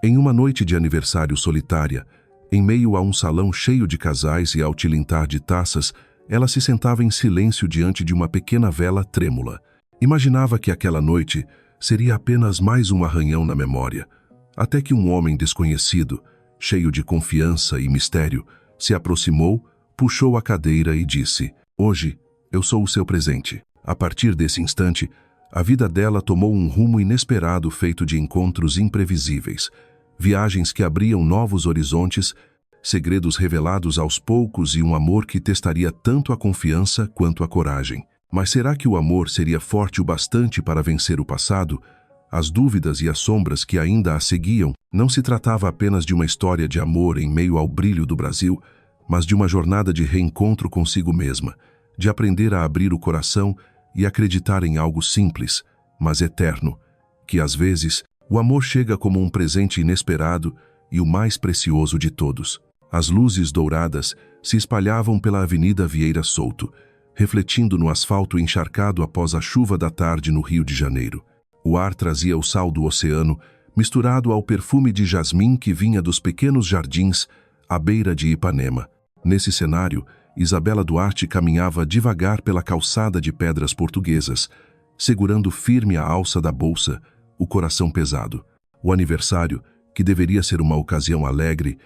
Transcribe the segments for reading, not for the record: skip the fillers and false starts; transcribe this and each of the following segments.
Em uma noite de aniversário solitária, em meio a um salão cheio de casais e ao tilintar de taças, ela se sentava em silêncio diante de uma pequena vela trêmula. Imaginava que aquela noite seria apenas mais um arranhão na memória, até que um homem desconhecido, cheio de confiança e mistério, se aproximou, puxou a cadeira e disse: "Hoje, eu sou o seu presente." A partir desse instante, a vida dela tomou um rumo inesperado feito de encontros imprevisíveis, viagens que abriam novos horizontes, segredos revelados aos poucos e um amor que testaria tanto a confiança quanto a coragem. Mas será que o amor seria forte o bastante para vencer o passado? As dúvidas e as sombras que ainda a seguiam? Não se tratava apenas de uma história de amor em meio ao brilho do Brasil, mas de uma jornada de reencontro consigo mesma, de aprender a abrir o coração e acreditar em algo simples, mas eterno, que às vezes o amor chega como um presente inesperado e o mais precioso de todos. As luzes douradas se espalhavam pela Avenida Vieira Souto, refletindo no asfalto encharcado após a chuva da tarde no Rio de Janeiro. O ar trazia o sal do oceano, misturado ao perfume de jasmim que vinha dos pequenos jardins à beira de Ipanema. Nesse cenário, Isabela Duarte caminhava devagar pela calçada de pedras portuguesas, segurando firme a alça da bolsa, o coração pesado. O aniversário, que deveria ser uma ocasião alegre,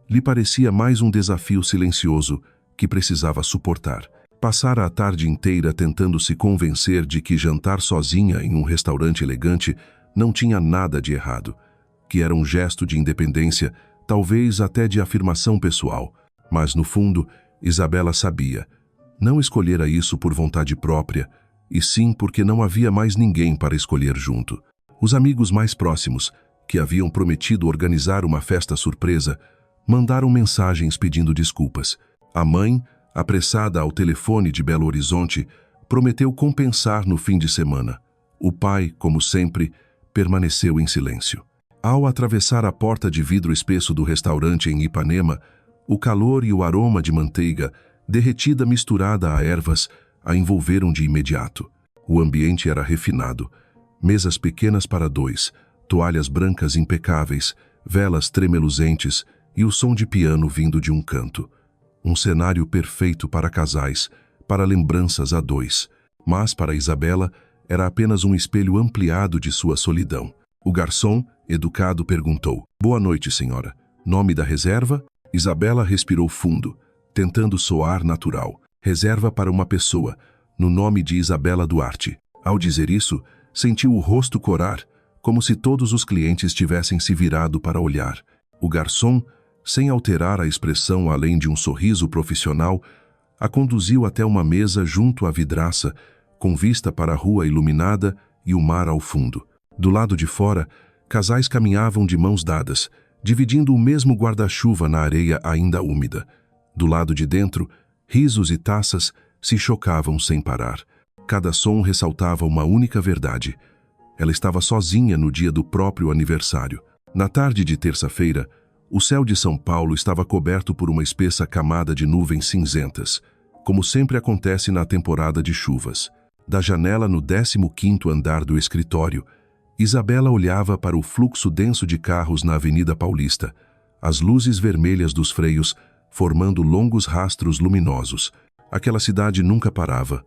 lhe parecia mais um desafio silencioso que precisava suportar. Passara a tarde inteira tentando se convencer de que jantar sozinha em um restaurante elegante não tinha nada de errado, que era um gesto de independência, talvez até de afirmação pessoal. Mas, no fundo, Isabela sabia, não escolhera isso por vontade própria, e sim porque não havia mais ninguém para escolher junto. Os amigos mais próximos, que haviam prometido organizar uma festa surpresa, mandaram mensagens pedindo desculpas. A mãe, apressada ao telefone de Belo Horizonte, prometeu compensar no fim de semana. O pai, como sempre, permaneceu em silêncio. Ao atravessar a porta de vidro espesso do restaurante em Ipanema, o calor e o aroma de manteiga, derretida misturada a ervas, a envolveram de imediato. O ambiente era refinado. Mesas pequenas para dois, toalhas brancas impecáveis, velas tremeluzentes e o som de piano vindo de um canto. Um cenário perfeito para casais, para lembranças a dois. Mas para Isabela era apenas um espelho ampliado de sua solidão. O garçom, educado, perguntou: "Boa noite, senhora. Nome da reserva?" Isabela respirou fundo, tentando soar natural. "Reserva para uma pessoa, no nome de Isabela Duarte." Ao dizer isso, sentiu o rosto corar, como se todos os clientes tivessem se virado para olhar. O garçom, sem alterar a expressão além de um sorriso profissional, a conduziu até uma mesa junto à vidraça, com vista para a rua iluminada e o mar ao fundo. Do lado de fora, casais caminhavam de mãos dadas, dividindo o mesmo guarda-chuva na areia ainda úmida. Do lado de dentro, risos e taças se chocavam sem parar. Cada som ressaltava uma única verdade. Ela estava sozinha no dia do próprio aniversário. Na tarde de terça-feira, o céu de São Paulo estava coberto por uma espessa camada de nuvens cinzentas, como sempre acontece na temporada de chuvas. Da janela no 15º andar do escritório, Isabela olhava para o fluxo denso de carros na Avenida Paulista, as luzes vermelhas dos freios formando longos rastros luminosos. Aquela cidade nunca parava,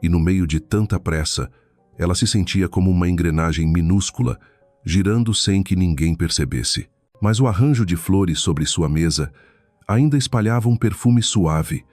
e no meio de tanta pressa, ela se sentia como uma engrenagem minúscula, girando sem que ninguém percebesse. Mas o arranjo de flores sobre sua mesa ainda espalhava um perfume suave,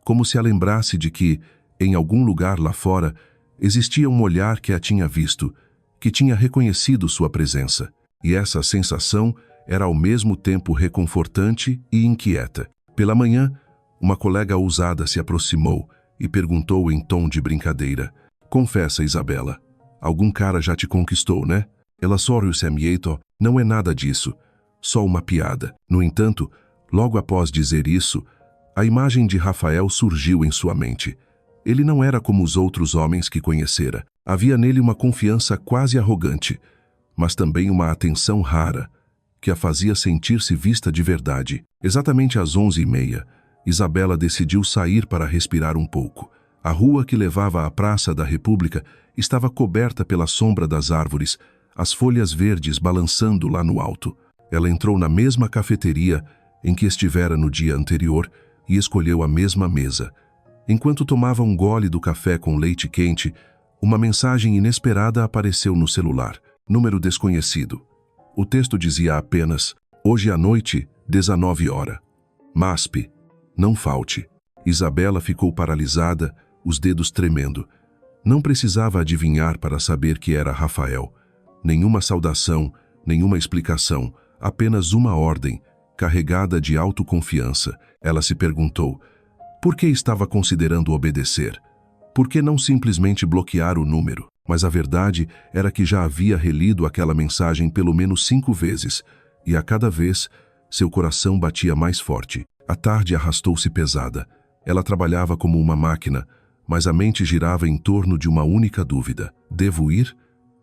como se a lembrasse de que, em algum lugar lá fora, existia um olhar que a tinha visto, que tinha reconhecido sua presença. E essa sensação era ao mesmo tempo reconfortante e inquieta. Pela manhã, uma colega ousada se aproximou e perguntou em tom de brincadeira: "Confessa, Isabela, algum cara já te conquistou, né?" Ela sorriu semieto, "Não é nada disso, só uma piada." No entanto, logo após dizer isso, a imagem de Rafael surgiu em sua mente. Ele não era como os outros homens que conhecera. Havia nele uma confiança quase arrogante, mas também uma atenção rara, que a fazia sentir-se vista de verdade. Exatamente às 11h30, Isabela decidiu sair para respirar um pouco. A rua que levava à Praça da República estava coberta pela sombra das árvores, as folhas verdes balançando lá no alto. Ela entrou na mesma cafeteria em que estivera no dia anterior e escolheu a mesma mesa. Enquanto tomava um gole do café com leite quente, uma mensagem inesperada apareceu no celular. Número desconhecido. O texto dizia apenas: hoje à noite, 19 horas. MASP. Não falte. Isabela ficou paralisada, os dedos tremendo. Não precisava adivinhar para saber que era Rafael. Nenhuma saudação, nenhuma explicação, apenas uma ordem, carregada de autoconfiança. Ela se perguntou: por que estava considerando obedecer? Por que não simplesmente bloquear o número? Mas a verdade era que já havia relido aquela mensagem pelo menos 5 vezes, e a cada vez, seu coração batia mais forte. A tarde arrastou-se pesada. Ela trabalhava como uma máquina, mas a mente girava em torno de uma única dúvida: devo ir?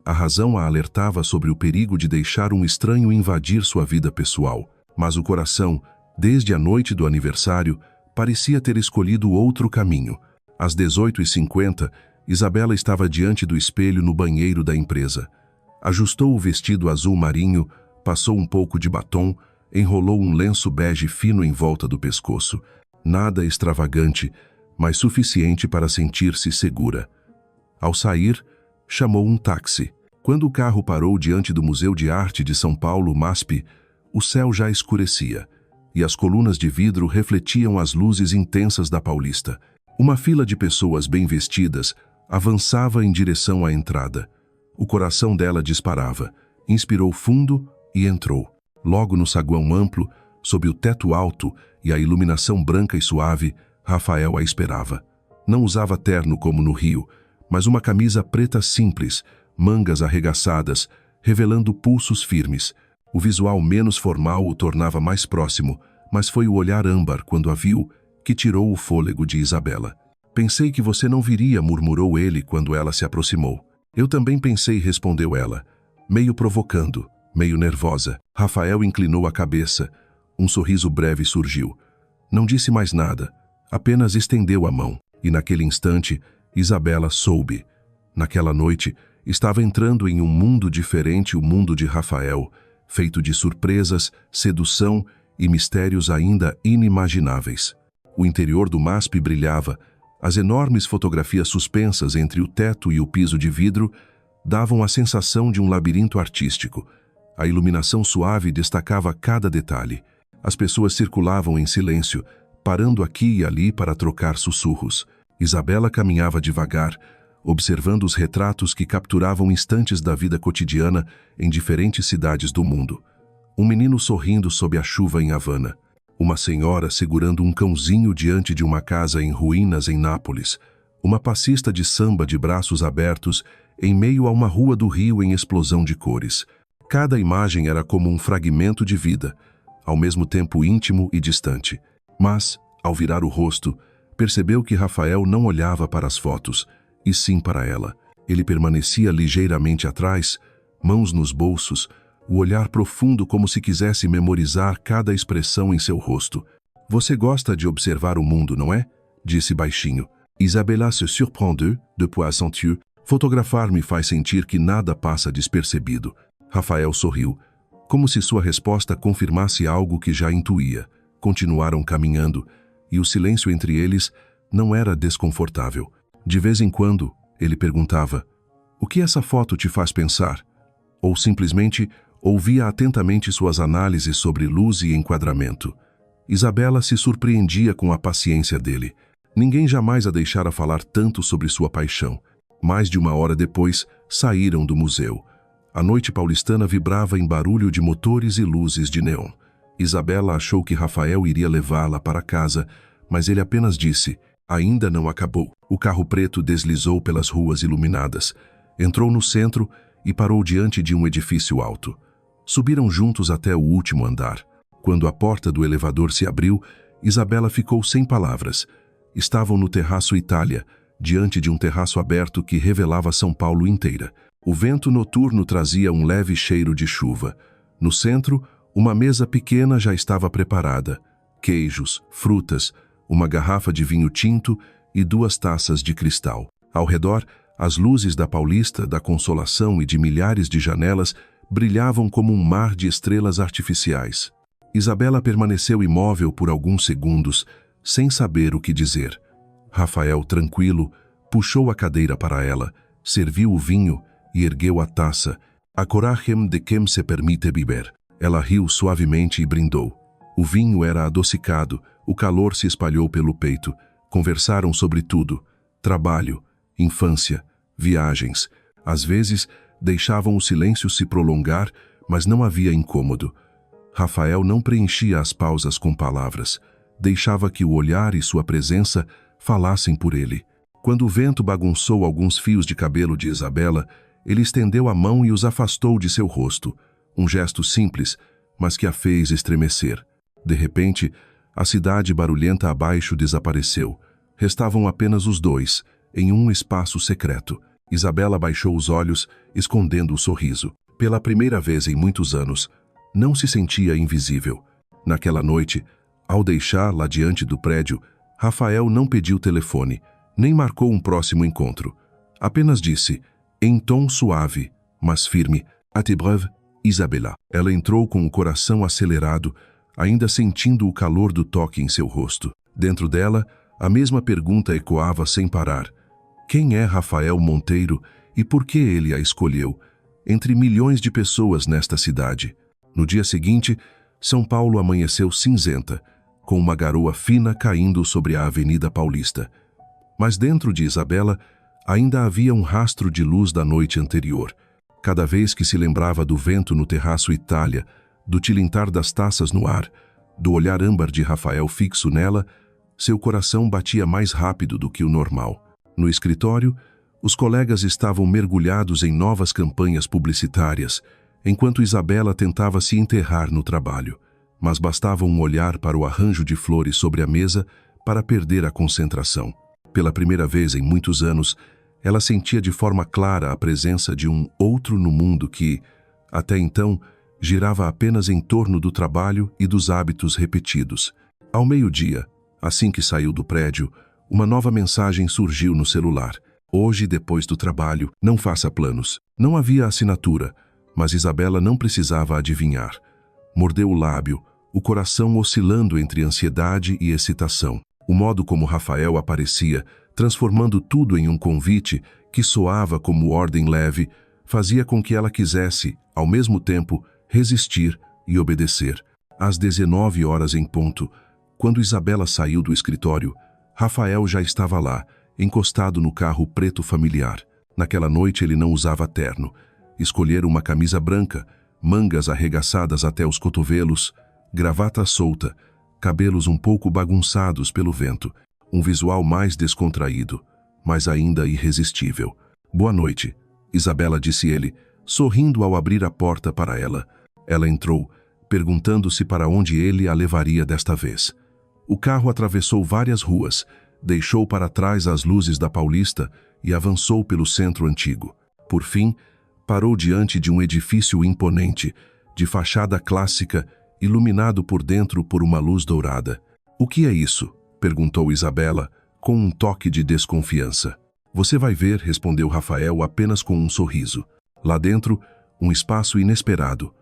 A razão a alertava sobre o perigo de deixar um estranho invadir sua vida pessoal. Mas o coração, desde a noite do aniversário, parecia ter escolhido outro caminho. Às 18h50, Isabela estava diante do espelho no banheiro da empresa. Ajustou o vestido azul marinho, passou um pouco de batom, enrolou um lenço bege fino em volta do pescoço. Nada extravagante, mas suficiente para sentir-se segura. Ao sair, chamou um táxi. Quando o carro parou diante do Museu de Arte de São Paulo, MASP, o céu já escurecia, e as colunas de vidro refletiam as luzes intensas da Paulista. Uma fila de pessoas bem vestidas avançava em direção à entrada. O coração dela disparava, inspirou fundo e entrou. Logo no saguão amplo, sob o teto alto e a iluminação branca e suave, Rafael a esperava. Não usava terno como no Rio, mas uma camisa preta simples, mangas arregaçadas, revelando pulsos firmes. O visual menos formal o tornava mais próximo, mas foi o olhar âmbar, quando a viu, que tirou o fôlego de Isabela. Pensei que você não viria, murmurou ele quando ela se aproximou. Eu também pensei, respondeu ela, meio provocando, meio nervosa. Rafael inclinou a cabeça. Um sorriso breve surgiu. Não disse mais nada, apenas estendeu a mão. E naquele instante, Isabela soube. Naquela noite, estava entrando em um mundo diferente, o mundo de Rafael, feito de surpresas, sedução e mistérios ainda inimagináveis. O interior do MASP brilhava. As enormes fotografias suspensas entre o teto e o piso de vidro davam a sensação de um labirinto artístico. A iluminação suave destacava cada detalhe. As pessoas circulavam em silêncio, parando aqui e ali para trocar sussurros. Isabela caminhava devagar, observando os retratos que capturavam instantes da vida cotidiana em diferentes cidades do mundo. Um menino sorrindo sob a chuva em Havana. Uma senhora segurando um cãozinho diante de uma casa em ruínas em Nápoles. Uma passista de samba de braços abertos em meio a uma rua do Rio em explosão de cores. Cada imagem era como um fragmento de vida, ao mesmo tempo íntimo e distante. Mas, ao virar o rosto, percebeu que Rafael não olhava para as fotos, e sim para ela. Ele permanecia ligeiramente atrás, mãos nos bolsos, o olhar profundo como se quisesse memorizar cada expressão em seu rosto. Você gosta de observar o mundo, não é? Disse baixinho. Isabela se surpreendeu, depois sentiu. Fotografar me faz sentir que nada passa despercebido. Rafael sorriu, como se sua resposta confirmasse algo que já intuía. Continuaram caminhando, e o silêncio entre eles não era desconfortável. De vez em quando, ele perguntava: o que essa foto te faz pensar? Ou simplesmente ouvia atentamente suas análises sobre luz e enquadramento. Isabela se surpreendia com a paciência dele. Ninguém jamais a deixara falar tanto sobre sua paixão. Mais de 1 hora depois, saíram do museu. A noite paulistana vibrava em barulho de motores e luzes de neon. Isabela achou que Rafael iria levá-la para casa, mas ele apenas disse: ainda não acabou. O carro preto deslizou pelas ruas iluminadas. Entrou no centro e parou diante de um edifício alto. Subiram juntos até o último andar. Quando a porta do elevador se abriu, Isabela ficou sem palavras. Estavam no Terraço Itália, diante de um terraço aberto que revelava São Paulo inteira. O vento noturno trazia um leve cheiro de chuva. No centro, uma mesa pequena já estava preparada. Queijos, frutas, uma garrafa de vinho tinto e 2 taças de cristal. Ao redor, as luzes da Paulista, da Consolação e de milhares de janelas brilhavam como um mar de estrelas artificiais. Isabela permaneceu imóvel por alguns segundos, sem saber o que dizer. Rafael, tranquilo, puxou a cadeira para ela, serviu o vinho e ergueu a taça. A coragem de quem se permite beber. Ela riu suavemente e brindou. O vinho era adocicado, o calor se espalhou pelo peito. Conversaram sobre tudo: trabalho, infância, viagens. Às vezes, deixavam o silêncio se prolongar, mas não havia incômodo. Rafael não preenchia as pausas com palavras. Deixava que o olhar e sua presença falassem por ele. Quando o vento bagunçou alguns fios de cabelo de Isabela, ele estendeu a mão e os afastou de seu rosto. Um gesto simples, mas que a fez estremecer. De repente, a cidade barulhenta abaixo desapareceu. Restavam apenas os dois, em um espaço secreto. Isabela baixou os olhos, escondendo o sorriso. Pela primeira vez em muitos anos, não se sentia invisível. Naquela noite, ao deixá-la diante do prédio, Rafael não pediu telefone, nem marcou um próximo encontro. Apenas disse, em tom suave, mas firme, "À tes brèves, Isabela." Ela entrou com o coração acelerado, ainda sentindo o calor do toque em seu rosto. Dentro dela, a mesma pergunta ecoava sem parar. Quem é Rafael Monteiro e por que ele a escolheu, entre milhões de pessoas nesta cidade? No dia seguinte, São Paulo amanheceu cinzenta, com uma garoa fina caindo sobre a Avenida Paulista. Mas dentro de Isabela, ainda havia um rastro de luz da noite anterior. Cada vez que se lembrava do vento no terraço Itália, do tilintar das taças no ar, do olhar âmbar de Rafael fixo nela, seu coração batia mais rápido do que o normal. No escritório, os colegas estavam mergulhados em novas campanhas publicitárias, enquanto Isabela tentava se enterrar no trabalho. Mas bastava um olhar para o arranjo de flores sobre a mesa para perder a concentração. Pela primeira vez em muitos anos, ela sentia de forma clara a presença de um outro no mundo que, até então, girava apenas em torno do trabalho e dos hábitos repetidos. Ao meio-dia, assim que saiu do prédio, uma nova mensagem surgiu no celular. Hoje, depois do trabalho, não faça planos. Não havia assinatura, mas Isabela não precisava adivinhar. Mordeu o lábio, o coração oscilando entre ansiedade e excitação. O modo como Rafael aparecia, transformando tudo em um convite que soava como ordem leve, fazia com que ela quisesse, ao mesmo tempo, resistir e obedecer. Às 19 horas em ponto, quando Isabela saiu do escritório, Rafael já estava lá, encostado no carro preto familiar. Naquela noite ele não usava terno. Escolhera uma camisa branca, mangas arregaçadas até os cotovelos, gravata solta, cabelos um pouco bagunçados pelo vento, um visual mais descontraído, mas ainda irresistível. "Boa noite", Isabela disse ele, sorrindo ao abrir a porta para ela. Ela entrou, perguntando-se para onde ele a levaria desta vez. O carro atravessou várias ruas, deixou para trás as luzes da Paulista e avançou pelo centro antigo. Por fim, parou diante de um edifício imponente, de fachada clássica, iluminado por dentro por uma luz dourada. "O que é isso?", perguntou Isabela, com um toque de desconfiança. "Você vai ver", respondeu Rafael apenas com um sorriso. Lá dentro, um espaço inesperado.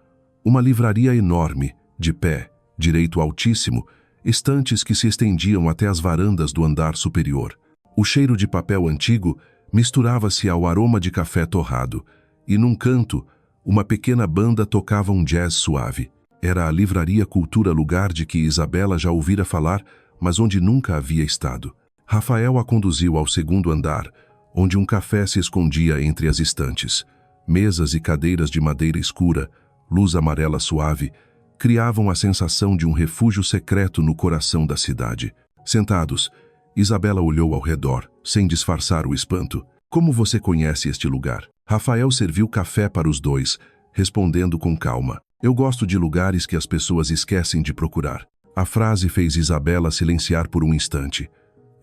Uma livraria enorme, de pé, direito altíssimo, estantes que se estendiam até as varandas do andar superior. O cheiro de papel antigo misturava-se ao aroma de café torrado, e num canto, uma pequena banda tocava um jazz suave. Era a Livraria Cultura, lugar de que Isabela já ouvira falar, mas onde nunca havia estado. Rafael a conduziu ao segundo andar, onde um café se escondia entre as estantes. Mesas e cadeiras de madeira escura, luz amarela suave, criavam a sensação de um refúgio secreto no coração da cidade. Sentados, Isabela olhou ao redor, sem disfarçar o espanto. "Como você conhece este lugar?" Rafael serviu café para os dois, respondendo com calma. "Eu gosto de lugares que as pessoas esquecem de procurar." A frase fez Isabela silenciar por um instante.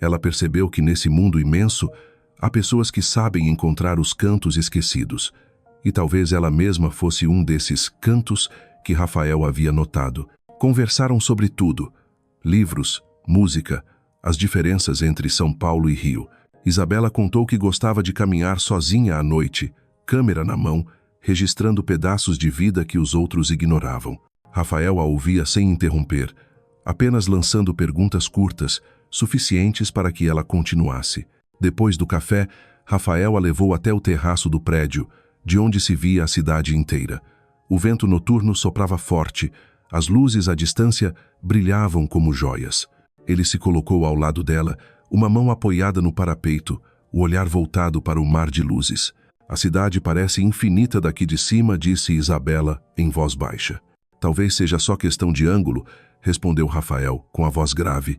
Ela percebeu que nesse mundo imenso, há pessoas que sabem encontrar os cantos esquecidos. E talvez ela mesma fosse um desses cantos que Rafael havia notado. Conversaram sobre tudo: livros, música, as diferenças entre São Paulo e Rio. Isabela contou que gostava de caminhar sozinha à noite, câmera na mão, registrando pedaços de vida que os outros ignoravam. Rafael a ouvia sem interromper, apenas lançando perguntas curtas, suficientes para que ela continuasse. Depois do café, Rafael a levou até o terraço do prédio, de onde se via a cidade inteira. O vento noturno soprava forte, as luzes à distância brilhavam como joias. Ele se colocou ao lado dela, uma mão apoiada no parapeito, o olhar voltado para o mar de luzes. A cidade parece infinita daqui de cima, disse Isabela, em voz baixa. Talvez seja só questão de ângulo, respondeu Rafael, com a voz grave.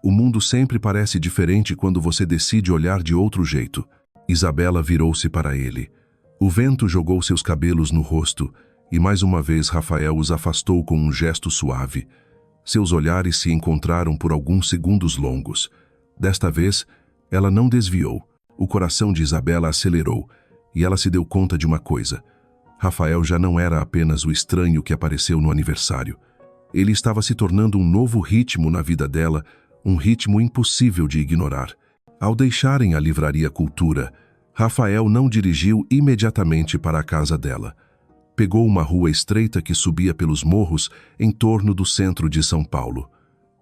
O mundo sempre parece diferente quando você decide olhar de outro jeito. Isabela virou-se para ele. O vento jogou seus cabelos no rosto, e mais uma vez Rafael os afastou com um gesto suave. Seus olhares se encontraram por alguns segundos longos. Desta vez, ela não desviou. O coração de Isabela acelerou, e ela se deu conta de uma coisa. Rafael já não era apenas o estranho que apareceu no aniversário. Ele estava se tornando um novo ritmo na vida dela, um ritmo impossível de ignorar. Ao deixarem a livraria Cultura, Rafael não dirigiu imediatamente para a casa dela. Pegou uma rua estreita que subia pelos morros em torno do centro de São Paulo.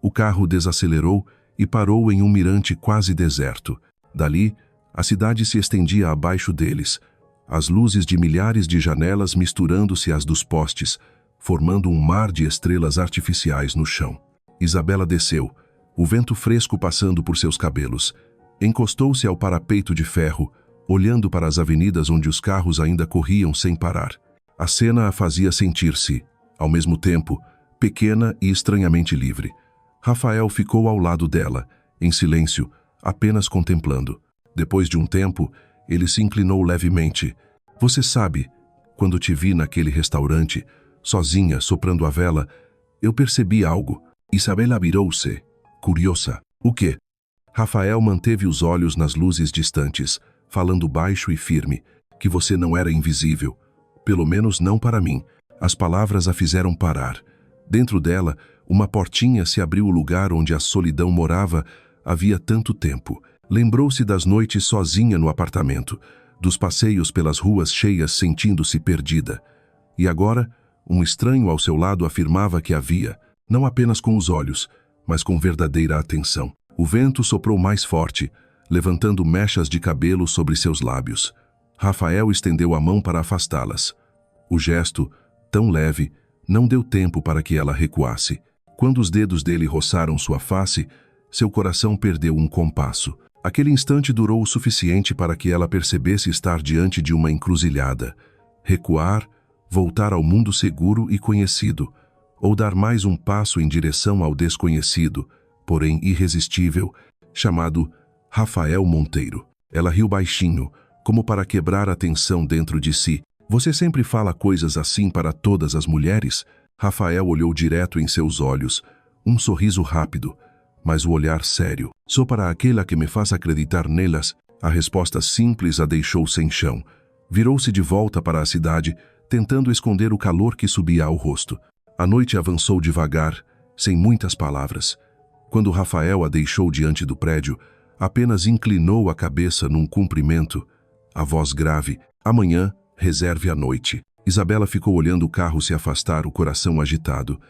O carro desacelerou e parou em um mirante quase deserto. Dali, a cidade se estendia abaixo deles, as luzes de milhares de janelas misturando-se às dos postes, formando um mar de estrelas artificiais no chão. Isabela desceu, o vento fresco passando por seus cabelos. Encostou-se ao parapeito de ferro, olhando para as avenidas onde os carros ainda corriam sem parar. A cena a fazia sentir-se, ao mesmo tempo, pequena e estranhamente livre. Rafael ficou ao lado dela, em silêncio, apenas contemplando. Depois de um tempo, ele se inclinou levemente. Você sabe, quando te vi naquele restaurante, sozinha, soprando a vela, eu percebi algo. Isabela virou-se, curiosa. O quê? Rafael manteve os olhos nas luzes distantes, falando baixo e firme, que você não era invisível. Pelo menos não para mim. As palavras a fizeram parar. Dentro dela, uma portinha se abriu o lugar onde a solidão morava havia tanto tempo. Lembrou-se das noites sozinha no apartamento, dos passeios pelas ruas cheias sentindo-se perdida. E agora, um estranho ao seu lado afirmava que havia, não apenas com os olhos, mas com verdadeira atenção. O vento soprou mais forte, levantando mechas de cabelo sobre seus lábios. Rafael estendeu a mão para afastá-las. O gesto, tão leve, não deu tempo para que ela recuasse. Quando os dedos dele roçaram sua face, seu coração perdeu um compasso. Aquele instante durou o suficiente para que ela percebesse estar diante de uma encruzilhada. Recuar, voltar ao mundo seguro e conhecido, ou dar mais um passo em direção ao desconhecido, porém irresistível, chamado Rafael Monteiro. Ela riu baixinho, como para quebrar a tensão dentro de si. Você sempre fala coisas assim para todas as mulheres? Rafael olhou direto em seus olhos, um sorriso rápido, mas o olhar sério. Só para aquela que me faz acreditar nelas. A resposta simples a deixou sem chão. Virou-se de volta para a cidade, tentando esconder o calor que subia ao rosto. A noite avançou devagar, sem muitas palavras. Quando Rafael a deixou diante do prédio, apenas inclinou a cabeça num cumprimento. A voz grave, amanhã, reserve a noite. Isabela ficou olhando o carro se afastar, o coração agitado.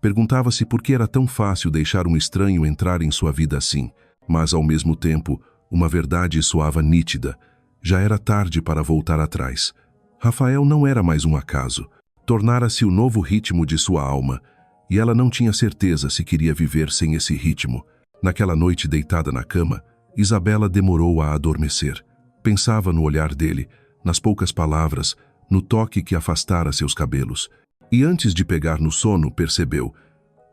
Perguntava-se por que era tão fácil deixar um estranho entrar em sua vida assim. Mas, ao mesmo tempo, uma verdade soava nítida. Já era tarde para voltar atrás. Rafael não era mais um acaso. Tornara-se o novo ritmo de sua alma, e ela não tinha certeza se queria viver sem esse ritmo. Naquela noite deitada na cama, Isabela demorou a adormecer. Pensava no olhar dele, nas poucas palavras, no toque que afastara seus cabelos. E antes de pegar no sono, percebeu,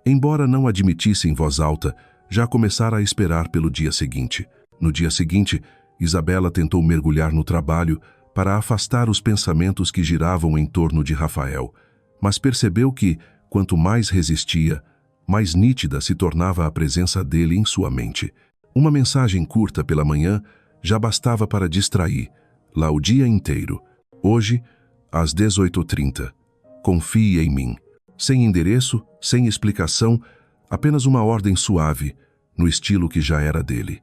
embora não admitisse em voz alta, já começara a esperar pelo dia seguinte. No dia seguinte, Isabela tentou mergulhar no trabalho para afastar os pensamentos que giravam em torno de Rafael, mas percebeu que, quanto mais resistia, mais nítida se tornava a presença dele em sua mente. Uma mensagem curta pela manhã já bastava para distrair, lá o dia inteiro. Hoje, às 18h30. Confie em mim. Sem endereço, sem explicação, apenas uma ordem suave, no estilo que já era dele.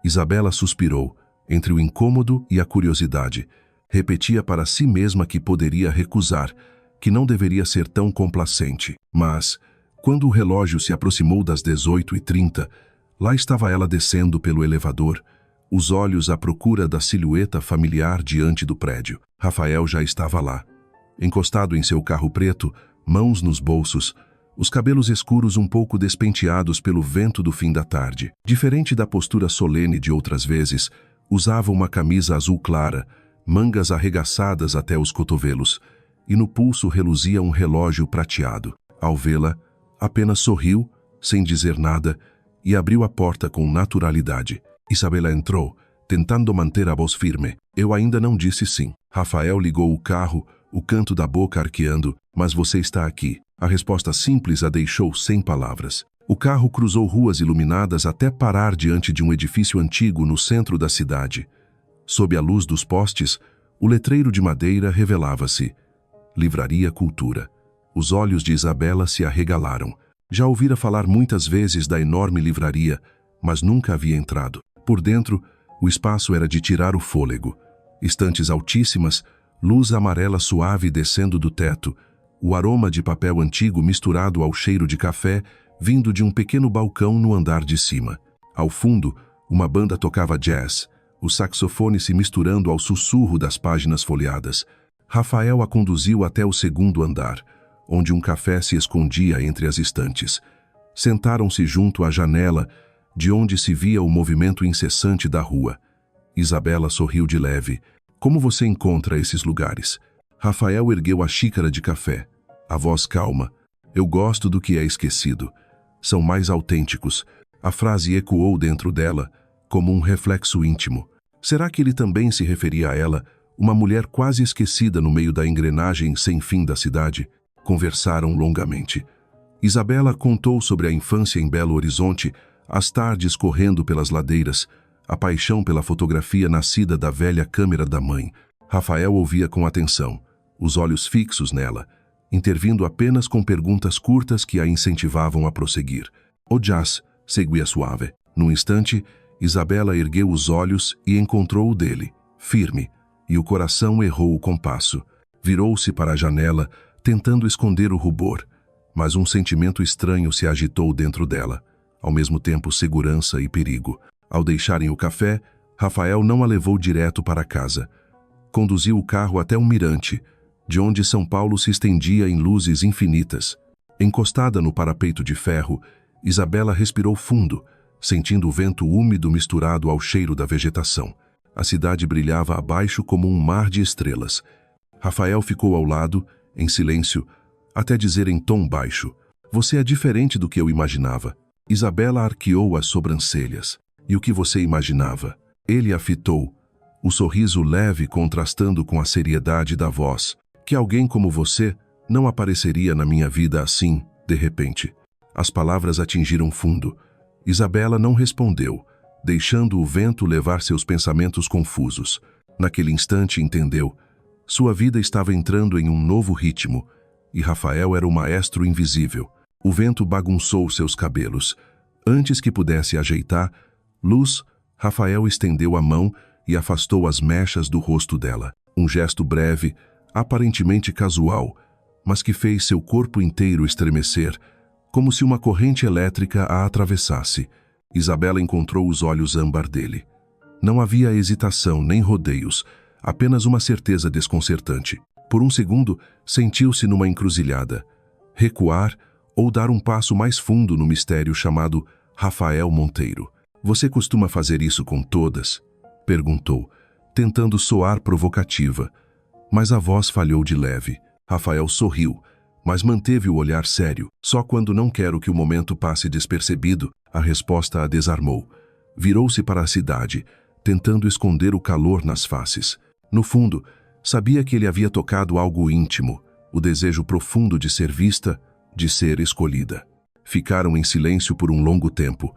Isabela suspirou, entre o incômodo e a curiosidade. Repetia para si mesma que poderia recusar, que não deveria ser tão complacente. Mas, quando o relógio se aproximou das 18h30, lá estava ela descendo pelo elevador, os olhos à procura da silhueta familiar diante do prédio. Rafael já estava lá, encostado em seu carro preto, mãos nos bolsos, os cabelos escuros um pouco despenteados pelo vento do fim da tarde. Diferente da postura solene de outras vezes, usava uma camisa azul clara, mangas arregaçadas até os cotovelos, e no pulso reluzia um relógio prateado. Ao vê-la, apenas sorriu, sem dizer nada, e abriu a porta com naturalidade. Isabela entrou, tentando manter a voz firme. Eu ainda não disse sim. Rafael ligou o carro, o canto da boca arqueando. Mas você está aqui. A resposta simples a deixou sem palavras. O carro cruzou ruas iluminadas até parar diante de um edifício antigo no centro da cidade. Sob a luz dos postes, o letreiro de madeira revelava-se. Livraria Cultura. Os olhos de Isabela se arregalaram. Já ouvira falar muitas vezes da enorme livraria, mas nunca havia entrado. Por dentro, o espaço era de tirar o fôlego. Estantes altíssimas, luz amarela suave descendo do teto, o aroma de papel antigo misturado ao cheiro de café, vindo de um pequeno balcão no andar de cima. Ao fundo, uma banda tocava jazz, o saxofone se misturando ao sussurro das páginas folheadas. Rafael a conduziu até o segundo andar, onde um café se escondia entre as estantes. Sentaram-se junto à janela, de onde se via o movimento incessante da rua. Isabela sorriu de leve. Como você encontra esses lugares? Rafael ergueu a xícara de café. A voz calma. Eu gosto do que é esquecido. São mais autênticos. A frase ecoou dentro dela, como um reflexo íntimo. Será que ele também se referia a ela, uma mulher quase esquecida no meio da engrenagem sem fim da cidade? Conversaram longamente. Isabela contou sobre a infância em Belo Horizonte, as tardes correndo pelas ladeiras, a paixão pela fotografia nascida da velha câmera da mãe. Rafael ouvia com atenção, os olhos fixos nela, intervindo apenas com perguntas curtas que a incentivavam a prosseguir. O jazz, seguia suave. Num instante, Isabela ergueu os olhos e encontrou o dele, firme, e o coração errou o compasso. Virou-se para a janela, tentando esconder o rubor, mas um sentimento estranho se agitou dentro dela, ao mesmo tempo segurança e perigo. Ao deixarem o café, Rafael não a levou direto para casa. Conduziu o carro até um mirante, de onde São Paulo se estendia em luzes infinitas. Encostada no parapeito de ferro, Isabela respirou fundo, sentindo o vento úmido misturado ao cheiro da vegetação. A cidade brilhava abaixo como um mar de estrelas. Rafael ficou ao lado, em silêncio, até dizer em tom baixo: "Você é diferente do que eu imaginava." Isabela arqueou as sobrancelhas. "E o que você imaginava?" Ele a fitou, o sorriso leve contrastando com a seriedade da voz. "Que alguém como você não apareceria na minha vida assim, de repente." As palavras atingiram fundo. Isabela não respondeu, deixando o vento levar seus pensamentos confusos. Naquele instante entendeu. Sua vida estava entrando em um novo ritmo, e Rafael era o maestro invisível. O vento bagunçou seus cabelos. Antes que pudesse ajeitar, Rafael estendeu a mão e afastou as mechas do rosto dela. Um gesto breve, aparentemente casual, mas que fez seu corpo inteiro estremecer, como se uma corrente elétrica a atravessasse. Isabela encontrou os olhos âmbar dele. Não havia hesitação nem rodeios, apenas uma certeza desconcertante. Por um segundo, sentiu-se numa encruzilhada. Recuar ou dar um passo mais fundo no mistério chamado Rafael Monteiro. "Você costuma fazer isso com todas?" perguntou, tentando soar provocativa. Mas a voz falhou de leve. Rafael sorriu, mas manteve o olhar sério. "Só quando não quero que o momento passe despercebido." A resposta a desarmou. Virou-se para a cidade, tentando esconder o calor nas faces. No fundo, sabia que ele havia tocado algo íntimo, o desejo profundo de ser vista, de ser escolhida. Ficaram em silêncio por um longo tempo.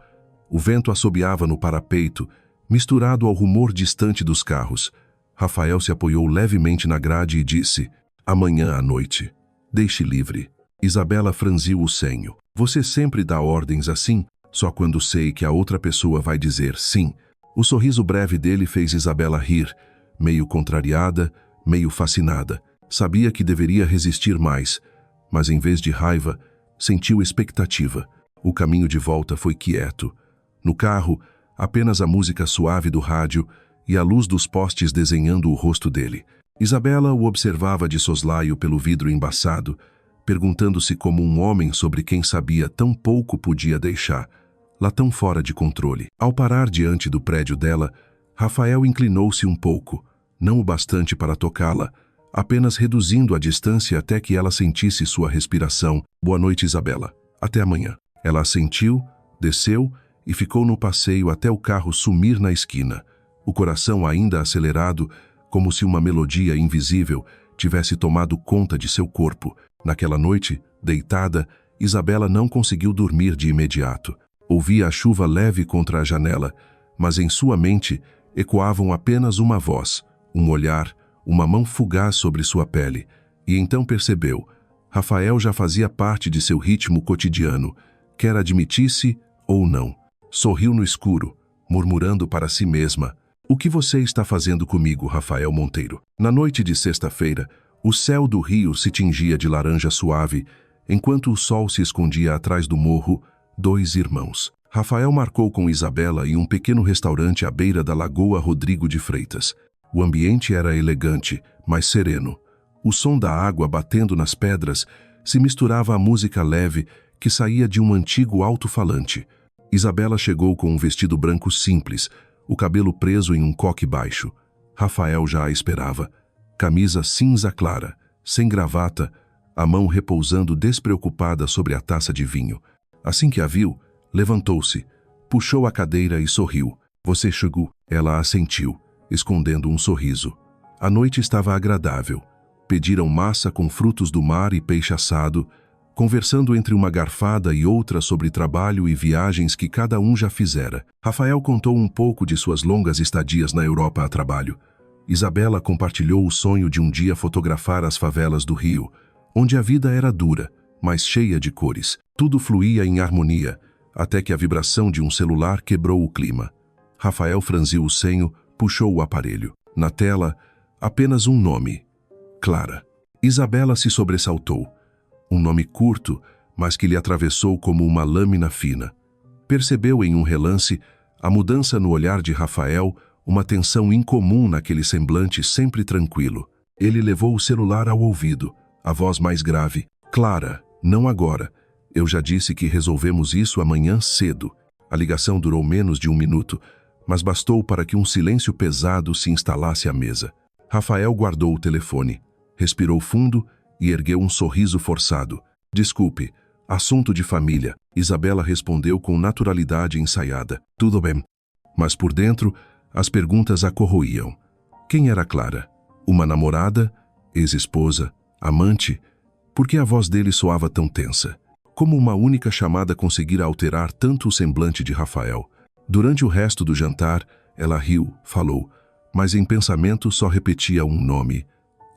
O vento assobiava no parapeito, misturado ao rumor distante dos carros. Rafael se apoiou levemente na grade e disse: "Amanhã à noite. Deixe livre." Isabela franziu o senho. "Você sempre dá ordens assim, só quando sei que a outra pessoa vai dizer sim." O sorriso breve dele fez Isabela rir, meio contrariada, meio fascinada. Sabia que deveria resistir mais, mas em vez de raiva, sentiu expectativa. O caminho de volta foi quieto. No carro, apenas a música suave do rádio e a luz dos postes desenhando o rosto dele. Isabela o observava de soslaio pelo vidro embaçado, perguntando-se como um homem sobre quem sabia tão pouco podia deixar, lá tão fora de controle. Ao parar diante do prédio dela, Rafael inclinou-se um pouco, não o bastante para tocá-la, apenas reduzindo a distância até que ela sentisse sua respiração. Boa noite, Isabela. Até amanhã. Ela assentiu, desceu e ficou no passeio até o carro sumir na esquina, o coração ainda acelerado, como se uma melodia invisível tivesse tomado conta de seu corpo. Naquela noite, deitada, Isabela não conseguiu dormir de imediato. Ouvia a chuva leve contra a janela, mas em sua mente ecoavam apenas uma voz, um olhar, uma mão fugaz sobre sua pele. E então percebeu, Rafael já fazia parte de seu ritmo cotidiano, quer admitisse ou não. Sorriu no escuro, murmurando para si mesma: "O que você está fazendo comigo, Rafael Monteiro?" Na noite de sexta-feira, o céu do Rio se tingia de laranja suave, enquanto o sol se escondia atrás do morro. Dois irmãos. Rafael marcou com Isabela em um pequeno restaurante à beira da Lagoa Rodrigo de Freitas. O ambiente era elegante, mas sereno. O som da água batendo nas pedras se misturava à música leve que saía de um antigo alto-falante. Isabela chegou com um vestido branco simples, o cabelo preso em um coque baixo. Rafael já a esperava. Camisa cinza clara, sem gravata, a mão repousando despreocupada sobre a taça de vinho. Assim que a viu, levantou-se, puxou a cadeira e sorriu. "Você chegou?" Ela assentiu, escondendo um sorriso. A noite estava agradável. Pediram massa com frutos do mar e peixe assado, conversando entre uma garfada e outra sobre trabalho e viagens que cada um já fizera. Rafael contou um pouco de suas longas estadias na Europa a trabalho. Isabela compartilhou o sonho de um dia fotografar as favelas do Rio, onde a vida era dura, mas cheia de cores. Tudo fluía em harmonia, até que a vibração de um celular quebrou o clima. Rafael franziu o senho, puxou o aparelho. Na tela, apenas um nome: Clara. Isabela se sobressaltou. Um nome curto, mas que lhe atravessou como uma lâmina fina. Percebeu em um relance a mudança no olhar de Rafael, uma tensão incomum naquele semblante sempre tranquilo. Ele levou o celular ao ouvido, a voz mais grave: "Clara, não agora. Eu já disse que resolvemos isso amanhã cedo." A ligação durou menos de um minuto, mas bastou para que um silêncio pesado se instalasse à mesa. Rafael guardou o telefone, respirou fundo e ergueu um sorriso forçado. "Desculpe, assunto de família." Isabela respondeu com naturalidade ensaiada: "Tudo bem." Mas por dentro, as perguntas a corroíam. Quem era Clara? Uma namorada? Ex-esposa? Amante? Por que a voz dele soava tão tensa? Como uma única chamada conseguira alterar tanto o semblante de Rafael? Durante o resto do jantar, ela riu, falou, mas em pensamento só repetia um nome: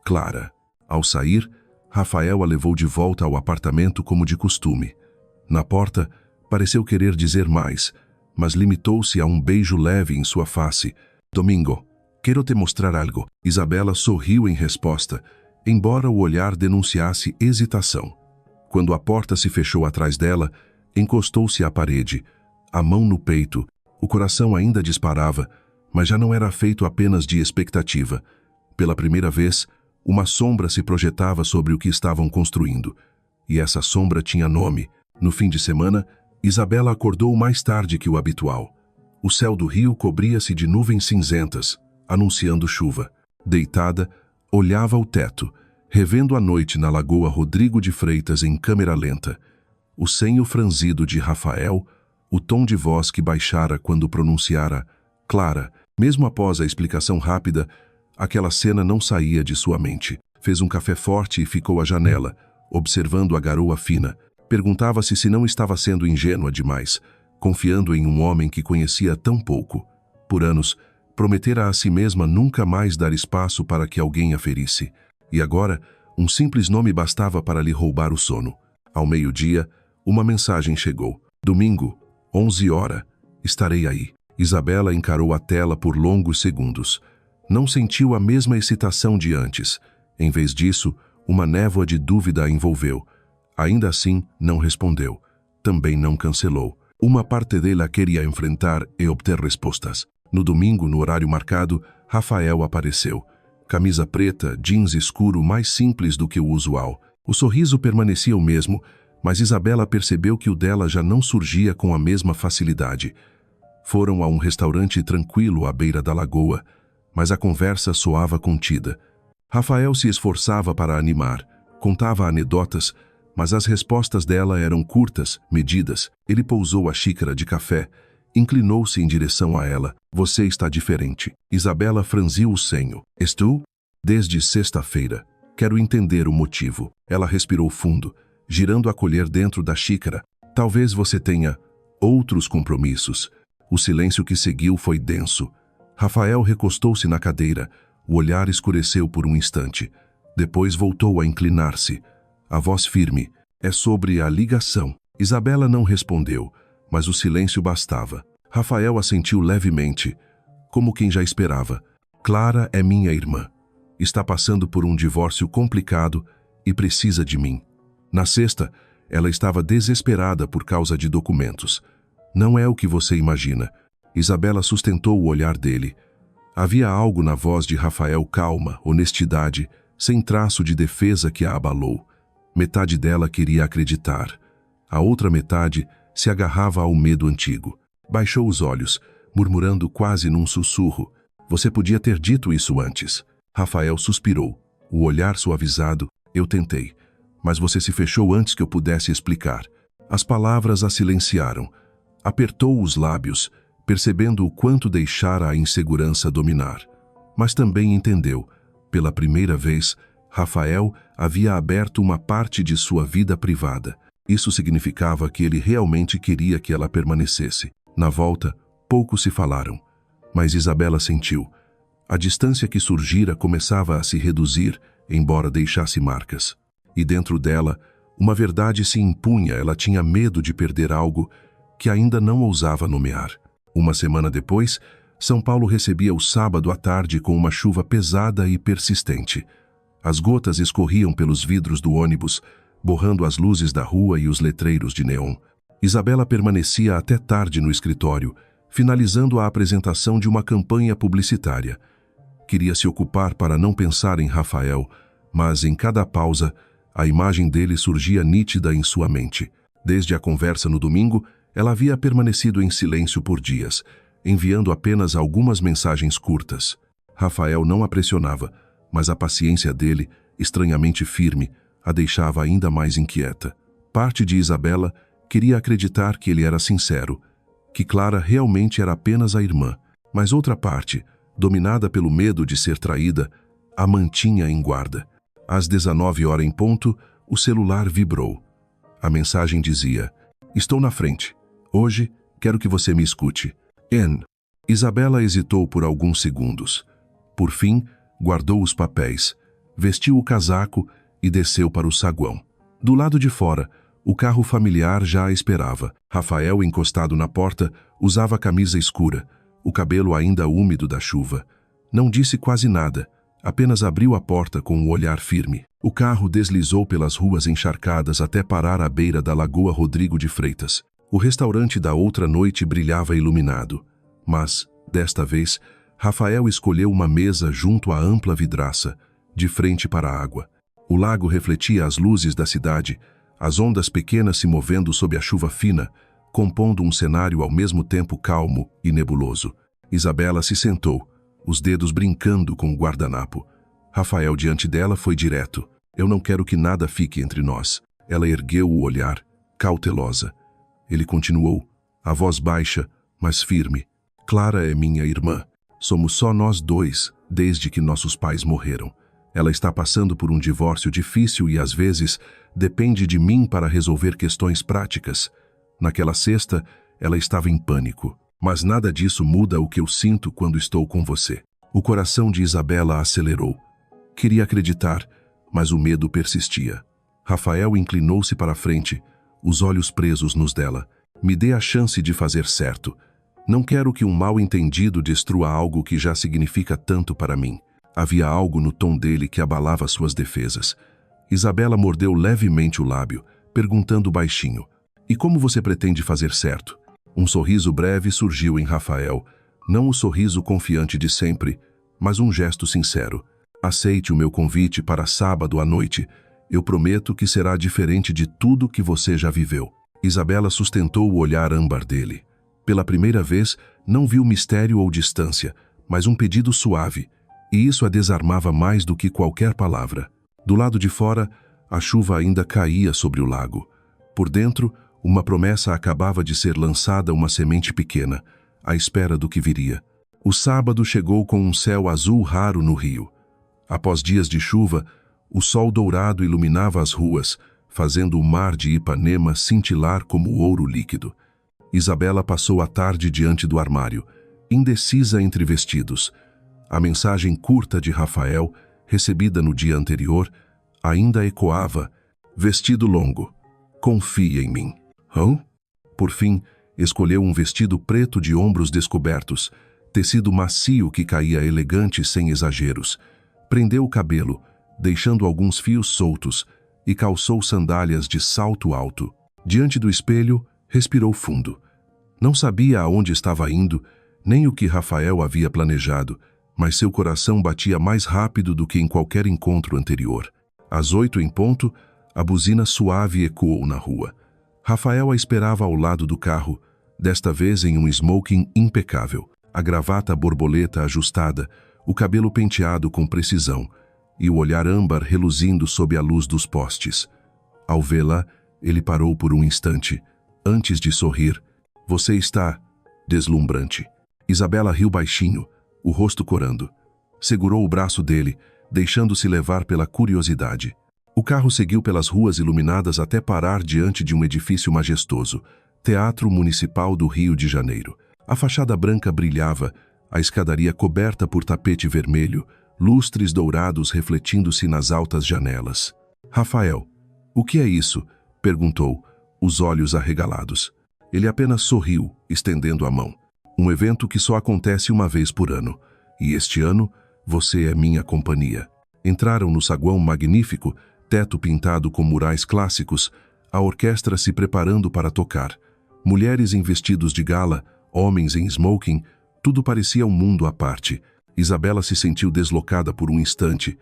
Clara. Ao sair, Rafael a levou de volta ao apartamento como de costume. Na porta, pareceu querer dizer mais, mas limitou-se a um beijo leve em sua face. "Domingo, quero te mostrar algo." Isabela sorriu em resposta, embora o olhar denunciasse hesitação. Quando a porta se fechou atrás dela, encostou-se à parede, a mão no peito. O coração ainda disparava, mas já não era feito apenas de expectativa. Pela primeira vez, uma sombra se projetava sobre o que estavam construindo. E essa sombra tinha nome. No fim de semana, Isabela acordou mais tarde que o habitual. O céu do Rio cobria-se de nuvens cinzentas, anunciando chuva. Deitada, olhava o teto, revendo a noite na Lagoa Rodrigo de Freitas em câmera lenta. O senho franzido de Rafael, o tom de voz que baixara quando pronunciara Clara. Mesmo após a explicação rápida, aquela cena não saía de sua mente. Fez um café forte e ficou à janela, observando a garoa fina. Perguntava-se se não estava sendo ingênua demais, confiando em um homem que conhecia tão pouco. Por anos, prometera a si mesma nunca mais dar espaço para que alguém a ferisse. E agora, um simples nome bastava para lhe roubar o sono. Ao meio-dia, uma mensagem chegou. "Domingo, 11 horas, estarei aí." Isabela encarou a tela por longos segundos. Não sentiu a mesma excitação de antes. Em vez disso, uma névoa de dúvida a envolveu. Ainda assim, não respondeu. Também não cancelou. Uma parte dela queria enfrentar e obter respostas. No domingo, no horário marcado, Rafael apareceu. Camisa preta, jeans escuro mais simples do que o usual. O sorriso permanecia o mesmo, mas Isabela percebeu que o dela já não surgia com a mesma facilidade. Foram a um restaurante tranquilo à beira da lagoa, mas a conversa soava contida. Rafael se esforçava para animar, contava anedotas, mas as respostas dela eram curtas, medidas. Ele pousou a xícara de café, inclinou-se em direção a ela. Você está diferente. Isabela franziu o senho. Estou? Desde sexta-feira. Quero entender o motivo. Ela respirou fundo, girando a colher dentro da xícara. Talvez você tenha outros compromissos. O silêncio que seguiu foi denso. Rafael recostou-se na cadeira. O olhar escureceu por um instante. Depois voltou a inclinar-se. A voz firme. É sobre a ligação. Isabela não respondeu, mas o silêncio bastava. Rafael assentiu levemente, como quem já esperava. Clara é minha irmã. Está passando por um divórcio complicado e precisa de mim. Na sexta, ela estava desesperada por causa de documentos. Não é o que você imagina. Isabela sustentou o olhar dele. Havia algo na voz de Rafael, calma, honestidade, sem traço de defesa que a abalou. Metade dela queria acreditar. A outra metade se agarrava ao medo antigo. Baixou os olhos, murmurando quase num sussurro. Você podia ter dito isso antes. Rafael suspirou, o olhar suavizado. Eu tentei, mas você se fechou antes que eu pudesse explicar. As palavras a silenciaram. Apertou os lábios, percebendo o quanto deixara a insegurança dominar. Mas também entendeu. Pela primeira vez, Rafael havia aberto uma parte de sua vida privada. Isso significava que ele realmente queria que ela permanecesse. Na volta, pouco se falaram, mas Isabela sentiu. A distância que surgira começava a se reduzir, embora deixasse marcas. E dentro dela, uma verdade se impunha. Ela tinha medo de perder algo que ainda não ousava nomear. Uma semana depois, São Paulo recebia o sábado à tarde com uma chuva pesada e persistente. As gotas escorriam pelos vidros do ônibus, borrando as luzes da rua e os letreiros de neon. Isabela permanecia até tarde no escritório, finalizando a apresentação de uma campanha publicitária. Queria se ocupar para não pensar em Rafael, mas em cada pausa, a imagem dele surgia nítida em sua mente. Desde a conversa no domingo, ela havia permanecido em silêncio por dias, enviando apenas algumas mensagens curtas. Rafael não a pressionava, mas a paciência dele, estranhamente firme, a deixava ainda mais inquieta. Parte de Isabela queria acreditar que ele era sincero, que Clara realmente era apenas a irmã, mas outra parte, dominada pelo medo de ser traída, a mantinha em guarda. Às 19h em ponto, o celular vibrou. A mensagem dizia: estou na frente. Hoje, quero que você me escute. N. Isabela hesitou por alguns segundos. Por fim, guardou os papéis, vestiu o casaco e desceu para o saguão. Do lado de fora, o carro familiar já a esperava. Rafael, encostado na porta, usava camisa escura, o cabelo ainda úmido da chuva. Não disse quase nada, apenas abriu a porta com um olhar firme. O carro deslizou pelas ruas encharcadas até parar à beira da Lagoa Rodrigo de Freitas. O restaurante da outra noite brilhava iluminado, mas, desta vez, Rafael escolheu uma mesa junto à ampla vidraça, de frente para a água. O lago refletia as luzes da cidade, as ondas pequenas se movendo sob a chuva fina, compondo um cenário ao mesmo tempo calmo e nebuloso. Isabela se sentou, os dedos brincando com o guardanapo. Rafael, diante dela, foi direto. Eu não quero que nada fique entre nós. Ela ergueu o olhar, cautelosa. Ele continuou, a voz baixa, mas firme. Clara é minha irmã. Somos só nós dois, desde que nossos pais morreram. Ela está passando por um divórcio difícil e, às vezes, depende de mim para resolver questões práticas. Naquela sexta, ela estava em pânico. Mas nada disso muda o que eu sinto quando estou com você. O coração de Isabela acelerou. Queria acreditar, mas o medo persistia. Rafael inclinou-se para a frente, os olhos presos nos dela. Me dê a chance de fazer certo. Não quero que um mal-entendido destrua algo que já significa tanto para mim. Havia algo no tom dele que abalava suas defesas. Isabela mordeu levemente o lábio, perguntando baixinho: "E como você pretende fazer certo?" Um sorriso breve surgiu em Rafael, não o sorriso confiante de sempre, mas um gesto sincero. "Aceite o meu convite para sábado à noite. Eu prometo que será diferente de tudo que você já viveu." Isabela sustentou o olhar âmbar dele. Pela primeira vez, não viu mistério ou distância, mas um pedido suave, e isso a desarmava mais do que qualquer palavra. Do lado de fora, a chuva ainda caía sobre o lago. Por dentro, uma promessa acabava de ser lançada, uma semente pequena, à espera do que viria. O sábado chegou com um céu azul raro no rio. Após dias de chuva, o sol dourado iluminava as ruas, fazendo o mar de Ipanema cintilar como ouro líquido. Isabela passou a tarde diante do armário, indecisa entre vestidos. A mensagem curta de Rafael, recebida no dia anterior, ainda ecoava: "Vestido longo. Confie em mim." Hã? Por fim, escolheu um vestido preto de ombros descobertos, tecido macio que caía elegante sem exageros. Prendeu o cabelo, deixando alguns fios soltos, e calçou sandálias de salto alto. Diante do espelho, respirou fundo. Não sabia aonde estava indo, nem o que Rafael havia planejado, mas seu coração batia mais rápido do que em qualquer encontro anterior. Às 8 em ponto, a buzina suave ecoou na rua. Rafael a esperava ao lado do carro, desta vez em um smoking impecável, a gravata borboleta ajustada, o cabelo penteado com precisão e o olhar âmbar reluzindo sob a luz dos postes. Ao vê-la, ele parou por um instante, antes de sorrir. "Você está deslumbrante." Isabela riu baixinho, o rosto corando. Segurou o braço dele, deixando-se levar pela curiosidade. O carro seguiu pelas ruas iluminadas até parar diante de um edifício majestoso, Teatro Municipal do Rio de Janeiro. A fachada branca brilhava, a escadaria coberta por tapete vermelho, lustres dourados refletindo-se nas altas janelas. "Rafael, o que é isso?" perguntou, os olhos arregalados. Ele apenas sorriu, estendendo a mão. "Um evento que só acontece uma vez por ano. E este ano, você é minha companhia." Entraram no saguão magnífico, teto pintado com murais clássicos, a orquestra se preparando para tocar. Mulheres em vestidos de gala, homens em smoking, tudo parecia um mundo à parte. Isabela se sentiu deslocada por um instante,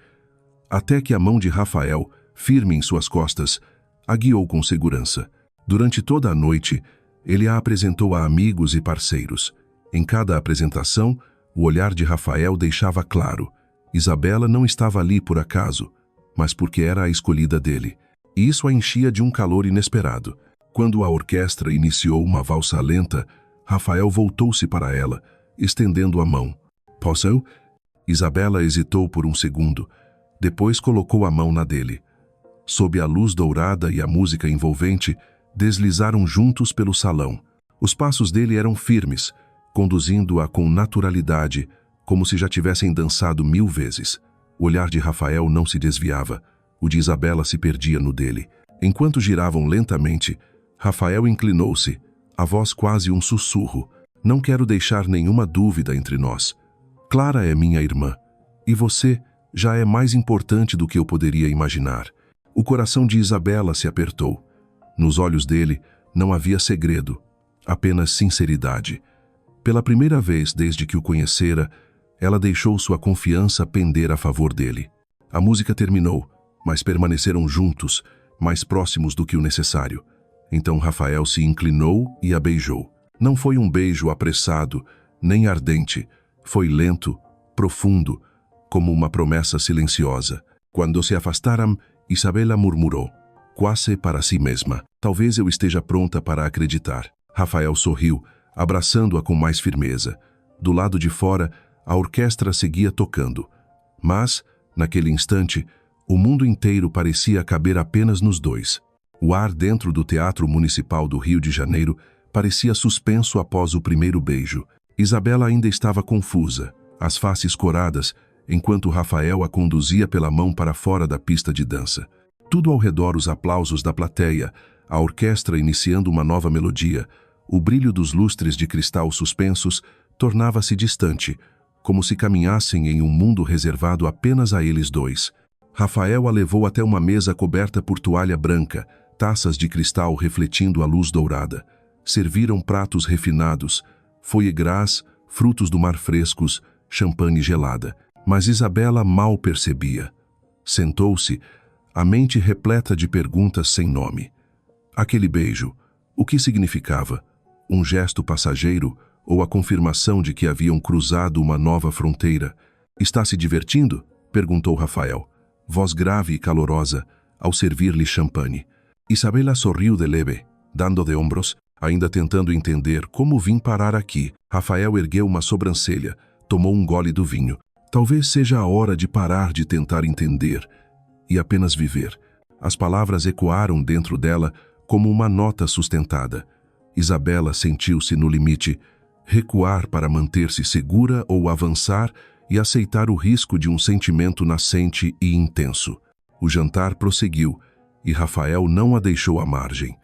até que a mão de Rafael, firme em suas costas, a guiou com segurança. Durante toda a noite, ele a apresentou a amigos e parceiros. Em cada apresentação, o olhar de Rafael deixava claro: Isabela não estava ali por acaso, mas porque era a escolhida dele. E isso a enchia de um calor inesperado. Quando a orquestra iniciou uma valsa lenta, Rafael voltou-se para ela, estendendo a mão. "Posso?" Isabela hesitou por um segundo, depois colocou a mão na dele. Sob a luz dourada e a música envolvente, deslizaram juntos pelo salão. Os passos dele eram firmes, conduzindo-a com naturalidade, como se já tivessem dançado 1000 vezes. O olhar de Rafael não se desviava, o de Isabela se perdia no dele. Enquanto giravam lentamente, Rafael inclinou-se, a voz quase um sussurro: "Não quero deixar nenhuma dúvida entre nós. Clara é minha irmã, e você já é mais importante do que eu poderia imaginar." O coração de Isabela se apertou. Nos olhos dele não havia segredo, apenas sinceridade. Pela primeira vez desde que o conhecera, ela deixou sua confiança pender a favor dele. A música terminou, mas permaneceram juntos, mais próximos do que o necessário. Então Rafael se inclinou e a beijou. Não foi um beijo apressado, nem ardente. Foi lento, profundo, como uma promessa silenciosa. Quando se afastaram, Isabela murmurou, quase para si mesma: "Talvez eu esteja pronta para acreditar." Rafael sorriu, abraçando-a com mais firmeza. Do lado de fora, a orquestra seguia tocando. Mas, naquele instante, o mundo inteiro parecia caber apenas nos dois. O ar dentro do Teatro Municipal do Rio de Janeiro parecia suspenso após o primeiro beijo. Isabela ainda estava confusa, as faces coradas, enquanto Rafael a conduzia pela mão para fora da pista de dança. Tudo ao redor os aplausos da plateia, a orquestra iniciando uma nova melodia, O brilho dos lustres de cristal suspensos tornava-se distante, como se caminhassem em um mundo reservado apenas a eles dois. Rafael a levou até uma mesa coberta por toalha branca, taças de cristal refletindo a luz dourada. Serviram pratos refinados, foie gras, frutos do mar frescos, champanhe gelada. Mas Isabela mal percebia. Sentou-se, a mente repleta de perguntas sem nome. Aquele beijo, o que significava? Um gesto passageiro ou a confirmação de que haviam cruzado uma nova fronteira? Está se divertindo? Perguntou Rafael, voz grave e calorosa, ao servir-lhe champanhe. Isabela sorriu de leve, dando de ombros, ainda tentando entender como vim parar aqui. Rafael ergueu uma sobrancelha, tomou um gole do vinho. Talvez seja a hora de parar de tentar entender e apenas viver. As palavras ecoaram dentro dela como uma nota sustentada. Isabela sentiu-se no limite, recuar para manter-se segura ou avançar e aceitar o risco de um sentimento nascente e intenso. O jantar prosseguiu e Rafael não a deixou à margem.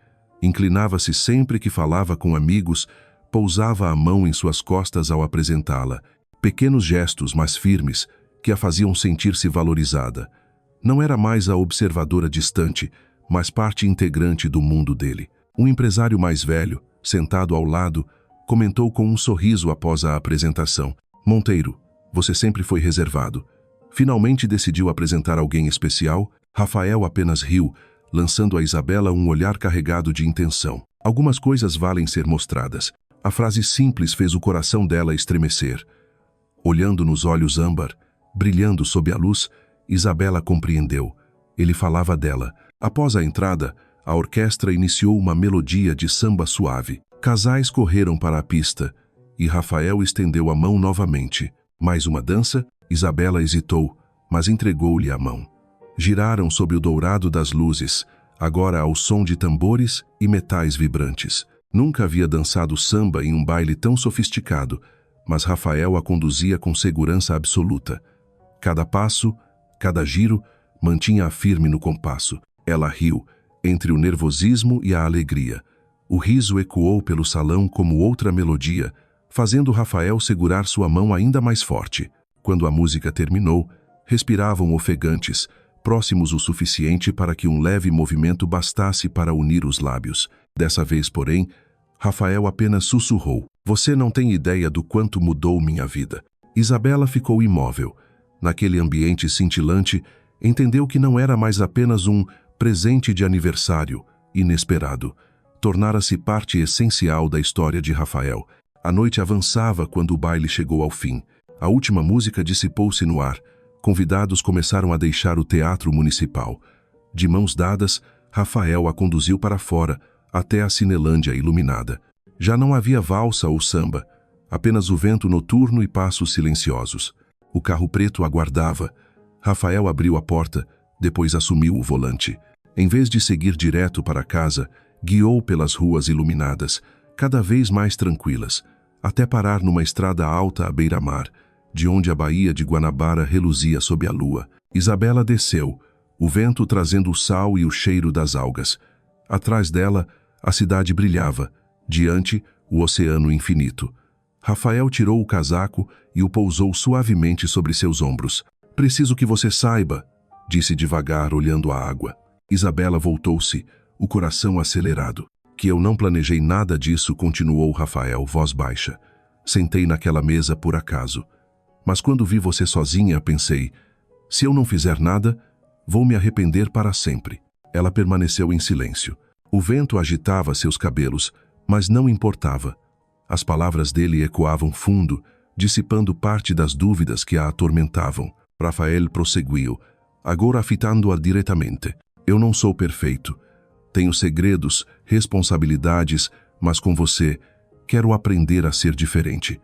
Inclinava-se sempre que falava com amigos, pousava a mão em suas costas ao apresentá-la. Pequenos gestos, mas firmes, que a faziam sentir-se valorizada. Não era mais a observadora distante, mas parte integrante do mundo dele. Um empresário mais velho, sentado ao lado, comentou com um sorriso após a apresentação. Monteiro, você sempre foi reservado. Finalmente decidiu apresentar alguém especial? Rafael apenas riu, lançando a Isabela um olhar carregado de intenção. Algumas coisas valem ser mostradas. A frase simples fez o coração dela estremecer. Olhando nos olhos âmbar, brilhando sob a luz, Isabela compreendeu. Ele falava dela. Após a entrada, a orquestra iniciou uma melodia de samba suave. Casais correram para a pista e Rafael estendeu a mão novamente. Mais uma dança? Isabela hesitou, mas entregou-lhe a mão. Giraram sob o dourado das luzes, agora ao som de tambores e metais vibrantes. Nunca havia dançado samba em um baile tão sofisticado, mas Rafael a conduzia com segurança absoluta. Cada passo, cada giro, mantinha-a firme no compasso. Ela riu, entre o nervosismo e a alegria. O riso ecoou pelo salão como outra melodia, fazendo Rafael segurar sua mão ainda mais forte. Quando a música terminou, respiravam ofegantes, próximos o suficiente para que um leve movimento bastasse para unir os lábios. Dessa vez, porém, Rafael apenas sussurrou. Você não tem ideia do quanto mudou minha vida. Isabela ficou imóvel. Naquele ambiente cintilante, entendeu que não era mais apenas um presente de aniversário, inesperado. Tornara-se parte essencial da história de Rafael. A noite avançava quando o baile chegou ao fim. A última música dissipou-se no ar. Convidados começaram a deixar o teatro municipal. De mãos dadas, Rafael a conduziu para fora, até a Cinelândia iluminada. Já não havia valsa ou samba, apenas o vento noturno e passos silenciosos. O carro preto aguardava. Rafael abriu a porta, depois assumiu o volante. Em vez de seguir direto para casa, guiou pelas ruas iluminadas, cada vez mais tranquilas, até parar numa estrada alta à beira-mar, de onde a baía de Guanabara reluzia sob a lua. Isabela desceu, o vento trazendo o sal e o cheiro das algas. Atrás dela, a cidade brilhava. Diante, o oceano infinito. Rafael tirou o casaco e o pousou suavemente sobre seus ombros. Preciso que você saiba, disse devagar, olhando a água. Isabela voltou-se, o coração acelerado. Que eu não planejei nada disso, continuou Rafael, voz baixa. Sentei naquela mesa por acaso. Mas quando vi você sozinha, pensei, se eu não fizer nada, vou me arrepender para sempre. Ela permaneceu em silêncio. O vento agitava seus cabelos, mas não importava. As palavras dele ecoavam fundo, dissipando parte das dúvidas que a atormentavam. Rafael prosseguiu, agora fitando-a diretamente. Eu não sou perfeito. Tenho segredos, responsabilidades, mas com você, quero aprender a ser diferente.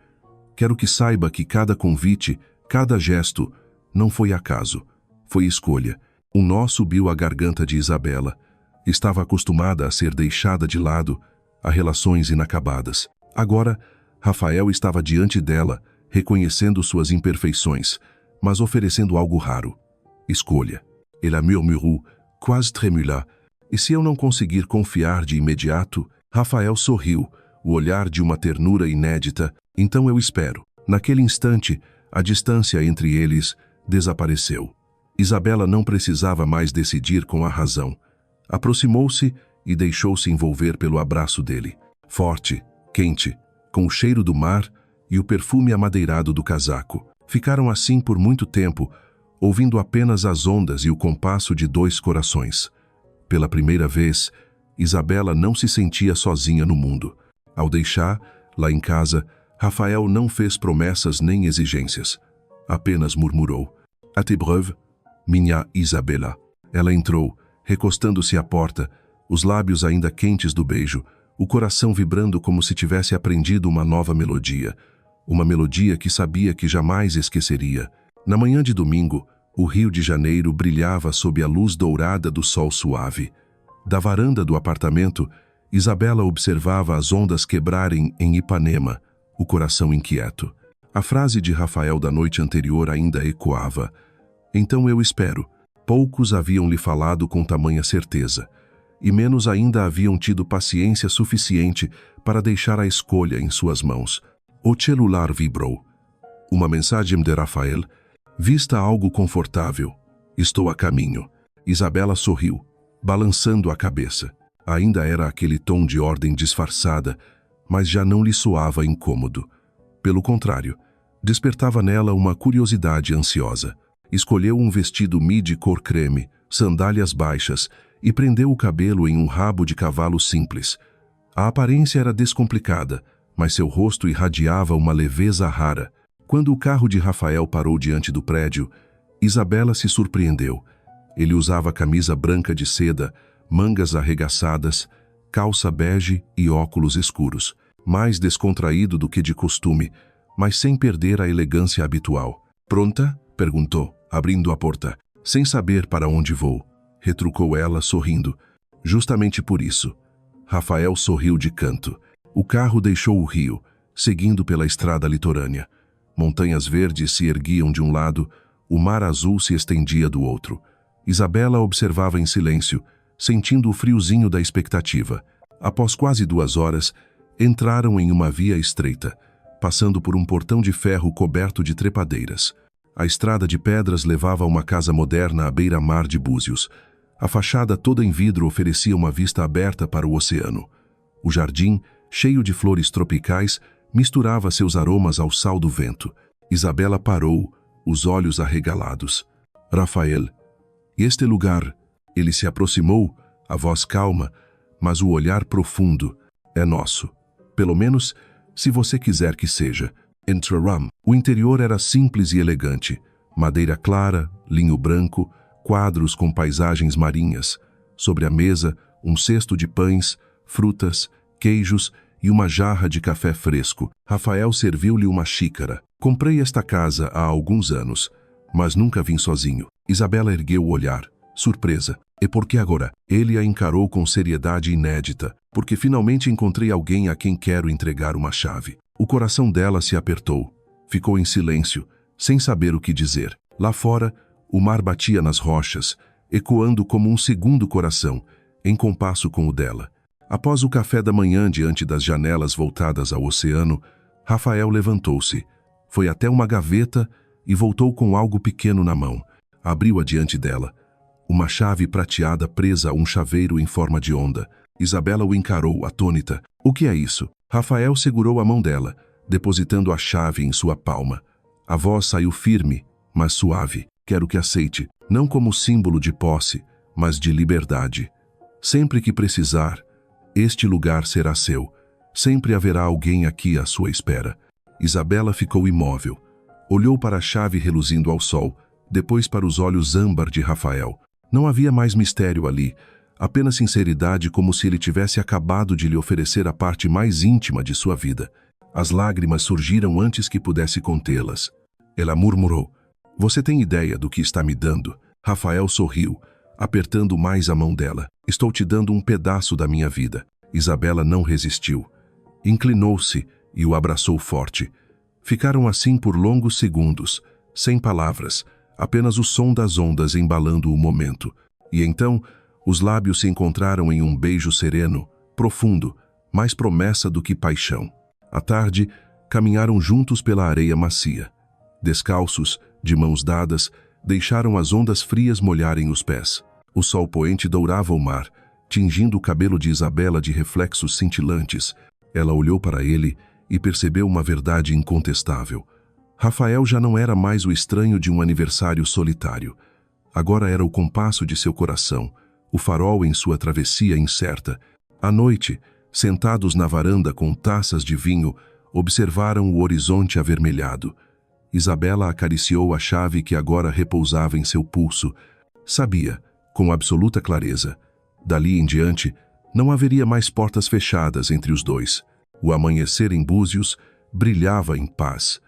Quero que saiba que cada convite, cada gesto, não foi acaso, foi escolha. Um nó subiu à garganta de Isabela. Estava acostumada a ser deixada de lado, a relações inacabadas. Agora, Rafael estava diante dela, reconhecendo suas imperfeições, mas oferecendo algo raro. Escolha. Ela murmurou, quase tremula. E se eu não conseguir confiar de imediato? Rafael sorriu, o olhar de uma ternura inédita. Então eu espero. Naquele instante, a distância entre eles desapareceu. Isabela não precisava mais decidir com a razão. Aproximou-se e deixou-se envolver pelo abraço dele. Forte, quente, com o cheiro do mar e o perfume amadeirado do casaco. Ficaram assim por muito tempo, ouvindo apenas as ondas e o compasso de dois corações. Pela primeira vez, Isabela não se sentia sozinha no mundo. Ao deixar, lá em casa, Rafael não fez promessas nem exigências. Apenas murmurou: "À tes preuves, minha Isabela." Ela entrou, recostando-se à porta, os lábios ainda quentes do beijo, o coração vibrando como se tivesse aprendido uma nova melodia. Uma melodia que sabia que jamais esqueceria. Na manhã de domingo, o Rio de Janeiro brilhava sob a luz dourada do sol suave. Da varanda do apartamento, Isabela observava as ondas quebrarem em Ipanema, o coração inquieto. A frase de Rafael da noite anterior ainda ecoava. Então eu espero. Poucos haviam lhe falado com tamanha certeza, e menos ainda haviam tido paciência suficiente para deixar a escolha em suas mãos. O celular vibrou. Uma mensagem de Rafael. Vista algo confortável. Estou a caminho. Isabela sorriu, balançando a cabeça. Ainda era aquele tom de ordem disfarçada, mas já não lhe soava incômodo. Pelo contrário, despertava nela uma curiosidade ansiosa. Escolheu um vestido midi cor creme, sandálias baixas e prendeu o cabelo em um rabo de cavalo simples. A aparência era descomplicada, mas seu rosto irradiava uma leveza rara. Quando o carro de Rafael parou diante do prédio, Isabela se surpreendeu. Ele usava camisa branca de seda, mangas arregaçadas, calça bege e óculos escuros. Mais descontraído do que de costume, mas sem perder a elegância habitual. "Pronta?" perguntou, abrindo a porta. "Sem saber para onde vou", retrucou ela, sorrindo. "Justamente por isso." Rafael sorriu de canto. O carro deixou o rio, seguindo pela estrada litorânea. Montanhas verdes se erguiam de um lado, o mar azul se estendia do outro. Isabela observava em silêncio, sentindo o friozinho da expectativa. Após quase 2 horas, entraram em uma via estreita, passando por um portão de ferro coberto de trepadeiras. A estrada de pedras levava a uma casa moderna à beira-mar de Búzios. A fachada toda em vidro oferecia uma vista aberta para o oceano. O jardim, cheio de flores tropicais, misturava seus aromas ao sal do vento. Isabela parou, os olhos arregalados. "Rafael, este lugar..." Ele se aproximou, a voz calma, mas o olhar profundo. "É nosso. Pelo menos, se você quiser que seja." Entraram. O interior era simples e elegante. Madeira clara, linho branco, quadros com paisagens marinhas. Sobre a mesa, um cesto de pães, frutas, queijos e uma jarra de café fresco. Rafael serviu-lhe uma xícara. "Comprei esta casa há alguns anos, mas nunca vim sozinho." Isabela ergueu o olhar, surpresa. "E por que agora?" Ele a encarou com seriedade inédita. "Porque finalmente encontrei alguém a quem quero entregar uma chave." O coração dela se apertou. Ficou em silêncio, sem saber o que dizer. Lá fora, o mar batia nas rochas, ecoando como um segundo coração, em compasso com o dela. Após o café da manhã diante das janelas voltadas ao oceano, Rafael levantou-se, foi até uma gaveta e voltou com algo pequeno na mão. Abriu-a diante dela. Uma chave prateada presa a um chaveiro em forma de onda. Isabela o encarou, atônita. "O que é isso?" Rafael segurou a mão dela, depositando a chave em sua palma. A voz saiu firme, mas suave. "Quero que aceite, não como símbolo de posse, mas de liberdade. Sempre que precisar, este lugar será seu. Sempre haverá alguém aqui à sua espera." Isabela ficou imóvel. Olhou para a chave reluzindo ao sol, depois para os olhos âmbar de Rafael. Não havia mais mistério ali, apenas sinceridade, como se ele tivesse acabado de lhe oferecer a parte mais íntima de sua vida. As lágrimas surgiram antes que pudesse contê-las. Ela murmurou: "Você tem ideia do que está me dando?" Rafael sorriu, apertando mais a mão dela. "Estou te dando um pedaço da minha vida." Isabela não resistiu. Inclinou-se e o abraçou forte. Ficaram assim por longos segundos, sem palavras, apenas o som das ondas embalando o momento. E então, os lábios se encontraram em um beijo sereno, profundo, mais promessa do que paixão. À tarde, caminharam juntos pela areia macia. Descalços, de mãos dadas, deixaram as ondas frias molharem os pés. O sol poente dourava o mar, tingindo o cabelo de Isabela de reflexos cintilantes. Ela olhou para ele e percebeu uma verdade incontestável. Rafael já não era mais o estranho de um aniversário solitário. Agora era o compasso de seu coração, o farol em sua travessia incerta. À noite, sentados na varanda com taças de vinho, observaram o horizonte avermelhado. Isabela acariciou a chave que agora repousava em seu pulso. Sabia, com absoluta clareza, dali em diante, não haveria mais portas fechadas entre os dois. O amanhecer em Búzios brilhava em paz.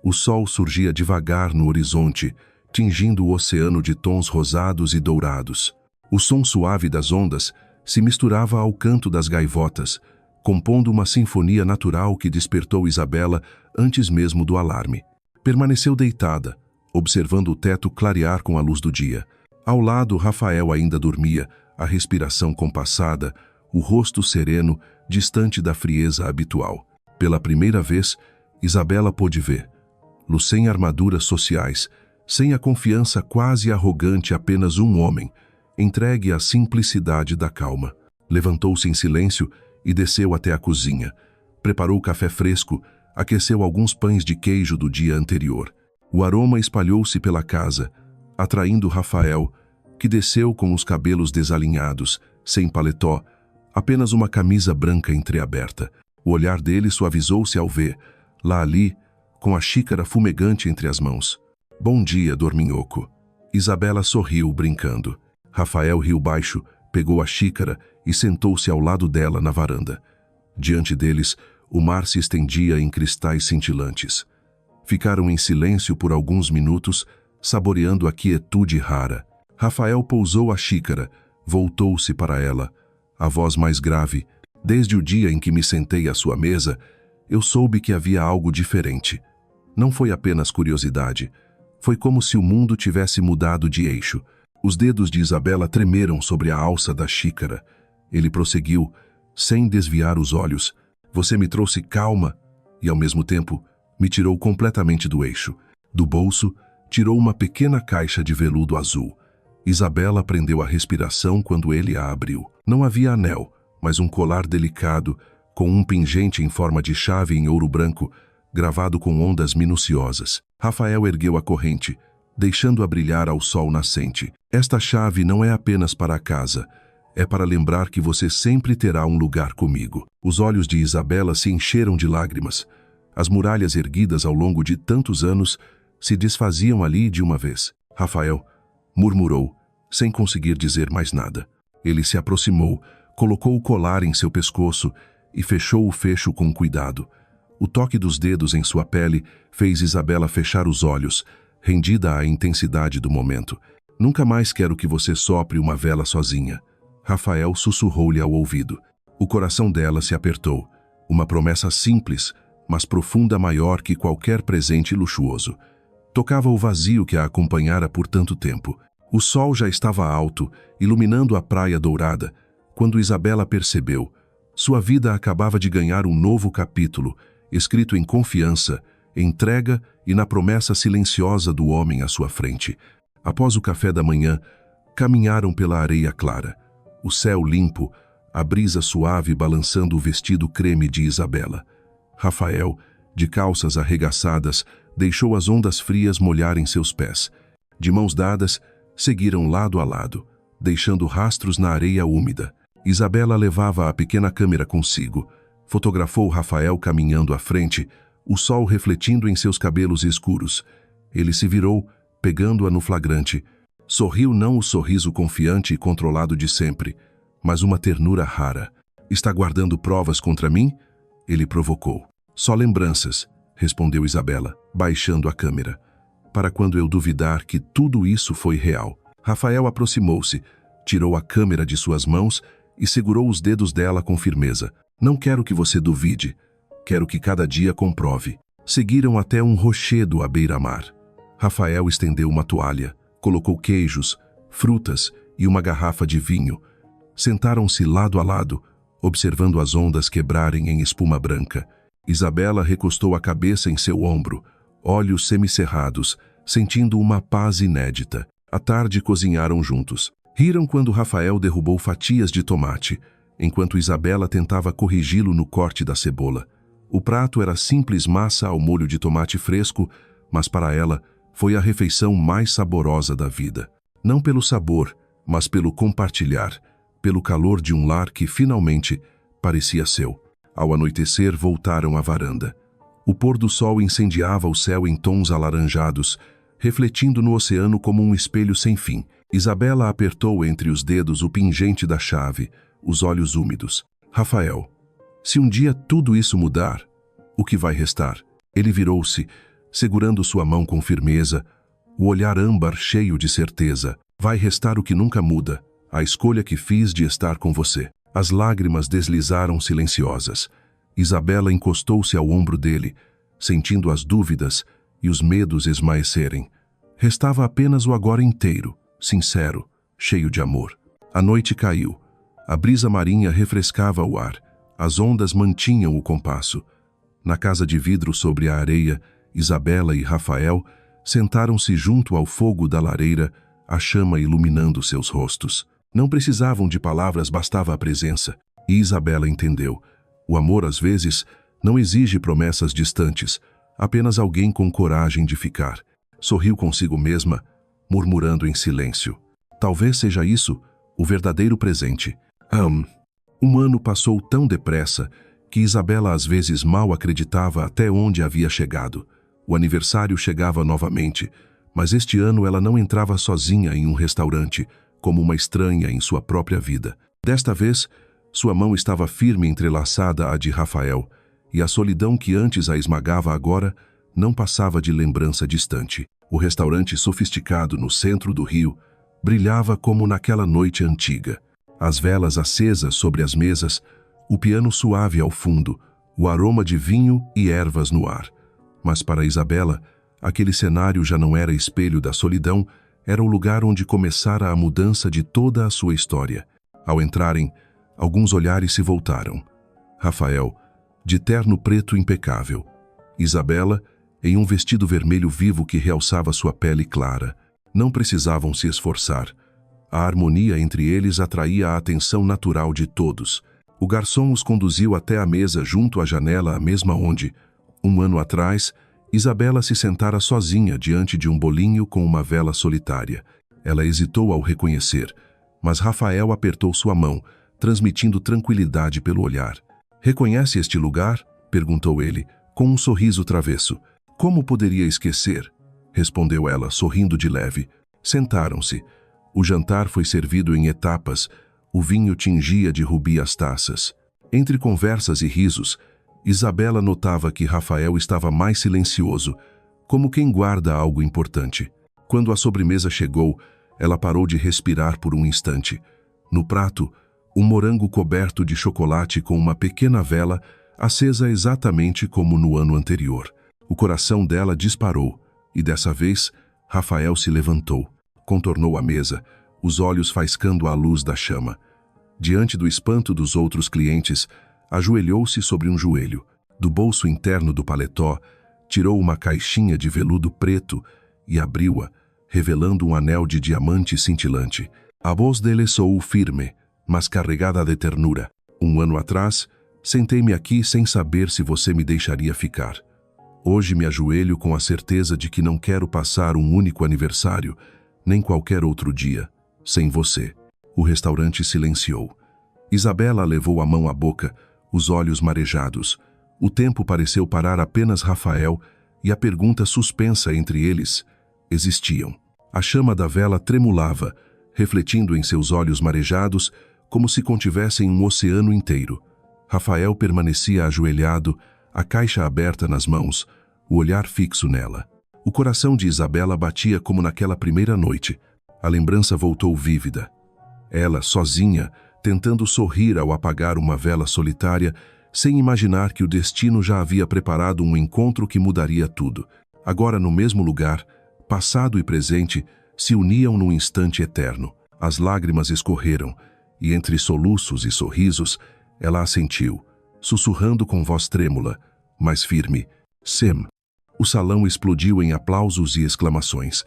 O sol surgia devagar no horizonte, tingindo o oceano de tons rosados e dourados. O som suave das ondas se misturava ao canto das gaivotas, compondo uma sinfonia natural que despertou Isabela antes mesmo do alarme. Permaneceu deitada, observando o teto clarear com a luz do dia. Ao lado, Rafael ainda dormia, a respiração compassada, o rosto sereno, distante da frieza habitual. Pela primeira vez, Isabela pôde ver. Sem armaduras sociais, sem a confiança quase arrogante apenas um homem, entregue à simplicidade da calma. Levantou-se em silêncio e desceu até a cozinha. Preparou café fresco, aqueceu alguns pães de queijo do dia anterior. O aroma espalhou-se pela casa, atraindo Rafael, que desceu com os cabelos desalinhados, sem paletó, apenas uma camisa branca entreaberta. O olhar dele suavizou-se ao ver, lá ali, com a xícara fumegante entre as mãos. Bom dia, dorminhoco. Isabela sorriu, brincando. Rafael riu baixo, pegou a xícara e sentou-se ao lado dela na varanda. Diante deles, o mar se estendia em cristais cintilantes. Ficaram em silêncio por alguns minutos, saboreando a quietude rara. Rafael pousou a xícara, voltou-se para ela. A voz mais grave: desde o dia em que me sentei à sua mesa, eu soube que havia algo diferente. Não foi apenas curiosidade. Foi como se o mundo tivesse mudado de eixo. Os dedos de Isabela tremeram sobre a alça da xícara. Ele prosseguiu, sem desviar os olhos. Você me trouxe calma e, ao mesmo tempo, me tirou completamente do eixo. Do bolso, tirou uma pequena caixa de veludo azul. Isabela prendeu a respiração quando ele a abriu. Não havia anel, mas um colar delicado, com um pingente em forma de chave em ouro branco, gravado com ondas minuciosas. Rafael ergueu a corrente, deixando-a brilhar ao sol nascente. Esta chave não é apenas para a casa, é para lembrar que você sempre terá um lugar comigo. Os olhos de Isabela se encheram de lágrimas. As muralhas erguidas ao longo de tantos anos se desfaziam ali de uma vez. Rafael murmurou, sem conseguir dizer mais nada. Ele se aproximou, colocou o colar em seu pescoço e fechou o fecho com cuidado. O toque dos dedos em sua pele fez Isabela fechar os olhos, rendida à intensidade do momento. Nunca mais quero que você sopre uma vela sozinha. Rafael sussurrou-lhe ao ouvido. O coração dela se apertou. Uma promessa simples, mas profunda, maior que qualquer presente luxuoso. Tocava o vazio que a acompanhara por tanto tempo. O sol já estava alto, iluminando a praia dourada, quando Isabela percebeu. Sua vida acabava de ganhar um novo capítulo, escrito em confiança, entrega e na promessa silenciosa do homem à sua frente. Após o café da manhã, caminharam pela areia clara. O céu limpo, a brisa suave balançando o vestido creme de Isabela. Rafael, de calças arregaçadas, deixou as ondas frias molharem seus pés. De mãos dadas, seguiram lado a lado, deixando rastros na areia úmida. Isabela levava a pequena câmera consigo. Fotografou Rafael caminhando à frente, o sol refletindo em seus cabelos escuros. Ele se virou, pegando-a no flagrante. Sorriu, não o sorriso confiante e controlado de sempre, mas uma ternura rara. Está guardando provas contra mim? Ele provocou. Só lembranças, respondeu Isabela, baixando a câmera. Para quando eu duvidar que tudo isso foi real. Rafael aproximou-se, tirou a câmera de suas mãos e segurou os dedos dela com firmeza. Não quero que você duvide. Quero que cada dia comprove. Seguiram até um rochedo à beira-mar. Rafael estendeu uma toalha, colocou queijos, frutas e uma garrafa de vinho. Sentaram-se lado a lado, observando as ondas quebrarem em espuma branca. Isabela recostou a cabeça em seu ombro, olhos semicerrados, sentindo uma paz inédita. À tarde cozinharam juntos. Riram quando Rafael derrubou fatias de tomate, enquanto Isabela tentava corrigi-lo no corte da cebola. O prato era simples massa ao molho de tomate fresco, mas para ela foi a refeição mais saborosa da vida. Não pelo sabor, mas pelo compartilhar, pelo calor de um lar que finalmente parecia seu. Ao anoitecer, voltaram à varanda. O pôr do sol incendiava o céu em tons alaranjados, refletindo no oceano como um espelho sem fim. Isabela apertou entre os dedos o pingente da chave, os olhos úmidos. Rafael, se um dia tudo isso mudar, o que vai restar? Ele virou-se, segurando sua mão com firmeza, o olhar âmbar cheio de certeza. Vai restar o que nunca muda, a escolha que fiz de estar com você. As lágrimas deslizaram silenciosas. Isabela encostou-se ao ombro dele, sentindo as dúvidas e os medos esmaecerem. Restava apenas o agora inteiro, sincero, cheio de amor. A noite caiu. A brisa marinha refrescava o ar. As ondas mantinham o compasso. Na casa de vidro sobre a areia, Isabela e Rafael sentaram-se junto ao fogo da lareira, a chama iluminando seus rostos. Não precisavam de palavras, bastava a presença. E Isabela entendeu. O amor, às vezes, não exige promessas distantes, apenas alguém com coragem de ficar. Sorriu consigo mesma, murmurando em silêncio. Talvez seja isso o verdadeiro presente. Um ano passou tão depressa que Isabela às vezes mal acreditava até onde havia chegado. O aniversário chegava novamente, mas este ano ela não entrava sozinha em um restaurante, como uma estranha em sua própria vida. Desta vez, sua mão estava firme entrelaçada à de Rafael, e a solidão que antes a esmagava agora não passava de lembrança distante. O restaurante sofisticado no centro do Rio brilhava como naquela noite antiga. As velas acesas sobre as mesas, o piano suave ao fundo, o aroma de vinho e ervas no ar. Mas para Isabela, aquele cenário já não era espelho da solidão, era o lugar onde começara a mudança de toda a sua história. Ao entrarem, alguns olhares se voltaram. Rafael, de terno preto impecável. Isabela, em um vestido vermelho vivo que realçava sua pele clara. Não precisavam se esforçar. A harmonia entre eles atraía a atenção natural de todos. O garçom os conduziu até a mesa junto à janela, a mesma onde, um ano atrás, Isabela se sentara sozinha diante de um bolinho com uma vela solitária. Ela hesitou ao reconhecer, mas Rafael apertou sua mão, transmitindo tranquilidade pelo olhar. "Reconhece este lugar?" perguntou ele, com um sorriso travesso. "Como poderia esquecer?" respondeu ela, sorrindo de leve. Sentaram-se. O jantar foi servido em etapas. O vinho tingia de rubi as taças. Entre conversas e risos, Isabela notava que Rafael estava mais silencioso, como quem guarda algo importante. Quando a sobremesa chegou, ela parou de respirar por um instante. No prato, um morango coberto de chocolate com uma pequena vela, acesa exatamente como no ano anterior. O coração dela disparou, e dessa vez, Rafael se levantou, contornou a mesa, os olhos faiscando à luz da chama. Diante do espanto dos outros clientes, ajoelhou-se sobre um joelho. Do bolso interno do paletó, tirou uma caixinha de veludo preto e abriu-a, revelando um anel de diamante cintilante. A voz dele soou firme, mas carregada de ternura. "Um ano atrás, sentei-me aqui sem saber se você me deixaria ficar. Hoje me ajoelho com a certeza de que não quero passar um único aniversário, nem qualquer outro dia, sem você." O restaurante silenciou. Isabela levou a mão à boca, os olhos marejados. O tempo pareceu parar apenas Rafael e a pergunta suspensa entre eles. Existiam. A chama da vela tremulava, refletindo em seus olhos marejados, como se contivessem um oceano inteiro. Rafael permanecia ajoelhado, a caixa aberta nas mãos, o olhar fixo nela. O coração de Isabela batia como naquela primeira noite. A lembrança voltou vívida. Ela, sozinha, tentando sorrir ao apagar uma vela solitária, sem imaginar que o destino já havia preparado um encontro que mudaria tudo. Agora, no mesmo lugar, passado e presente, se uniam num instante eterno. As lágrimas escorreram, e entre soluços e sorrisos, Ela assentiu, sussurrando com voz trêmula, mas firme: Sem. O salão explodiu em aplausos e exclamações.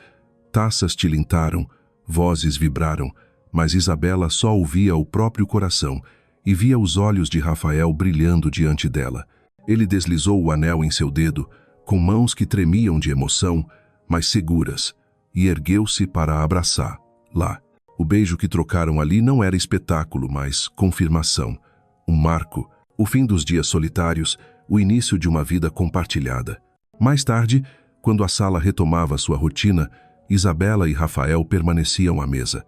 Taças tilintaram, vozes vibraram, mas Isabela só ouvia o próprio coração e via os olhos de Rafael brilhando diante dela. Ele deslizou o anel em seu dedo, com mãos que tremiam de emoção, mas seguras, e ergueu-se para a abraçar. Lá. O beijo que trocaram ali não era espetáculo, mas confirmação. Um marco, o fim dos dias solitários, o início de uma vida compartilhada. Mais tarde, quando a sala retomava sua rotina, Isabela e Rafael permaneciam à mesa.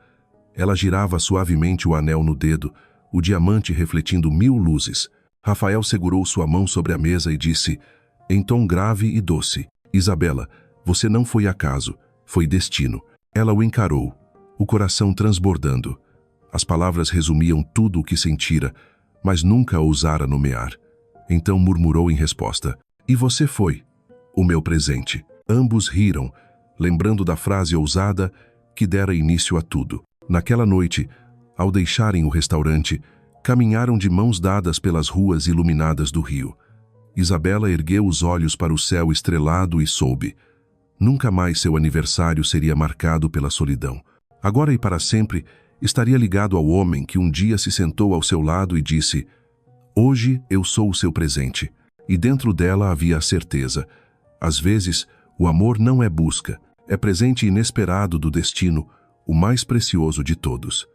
Ela girava suavemente o anel no dedo, o diamante refletindo 1000 luzes. Rafael segurou sua mão sobre a mesa e disse, em tom grave e doce: Isabela, você não foi acaso, foi destino. Ela o encarou, o coração transbordando. As palavras resumiam tudo o que sentira, mas nunca ousara nomear. Então murmurou em resposta: e você foi o meu presente. Ambos riram, lembrando da frase ousada que dera início a tudo. Naquela noite, ao deixarem o restaurante, caminharam de mãos dadas pelas ruas iluminadas do Rio. Isabela ergueu os olhos para o céu estrelado e soube: nunca mais seu aniversário seria marcado pela solidão. Agora e para sempre, estaria ligado ao homem que um dia se sentou ao seu lado e disse: hoje eu sou o seu presente. E dentro dela havia a certeza: às vezes, o amor não é busca, é presente inesperado do destino, o mais precioso de todos.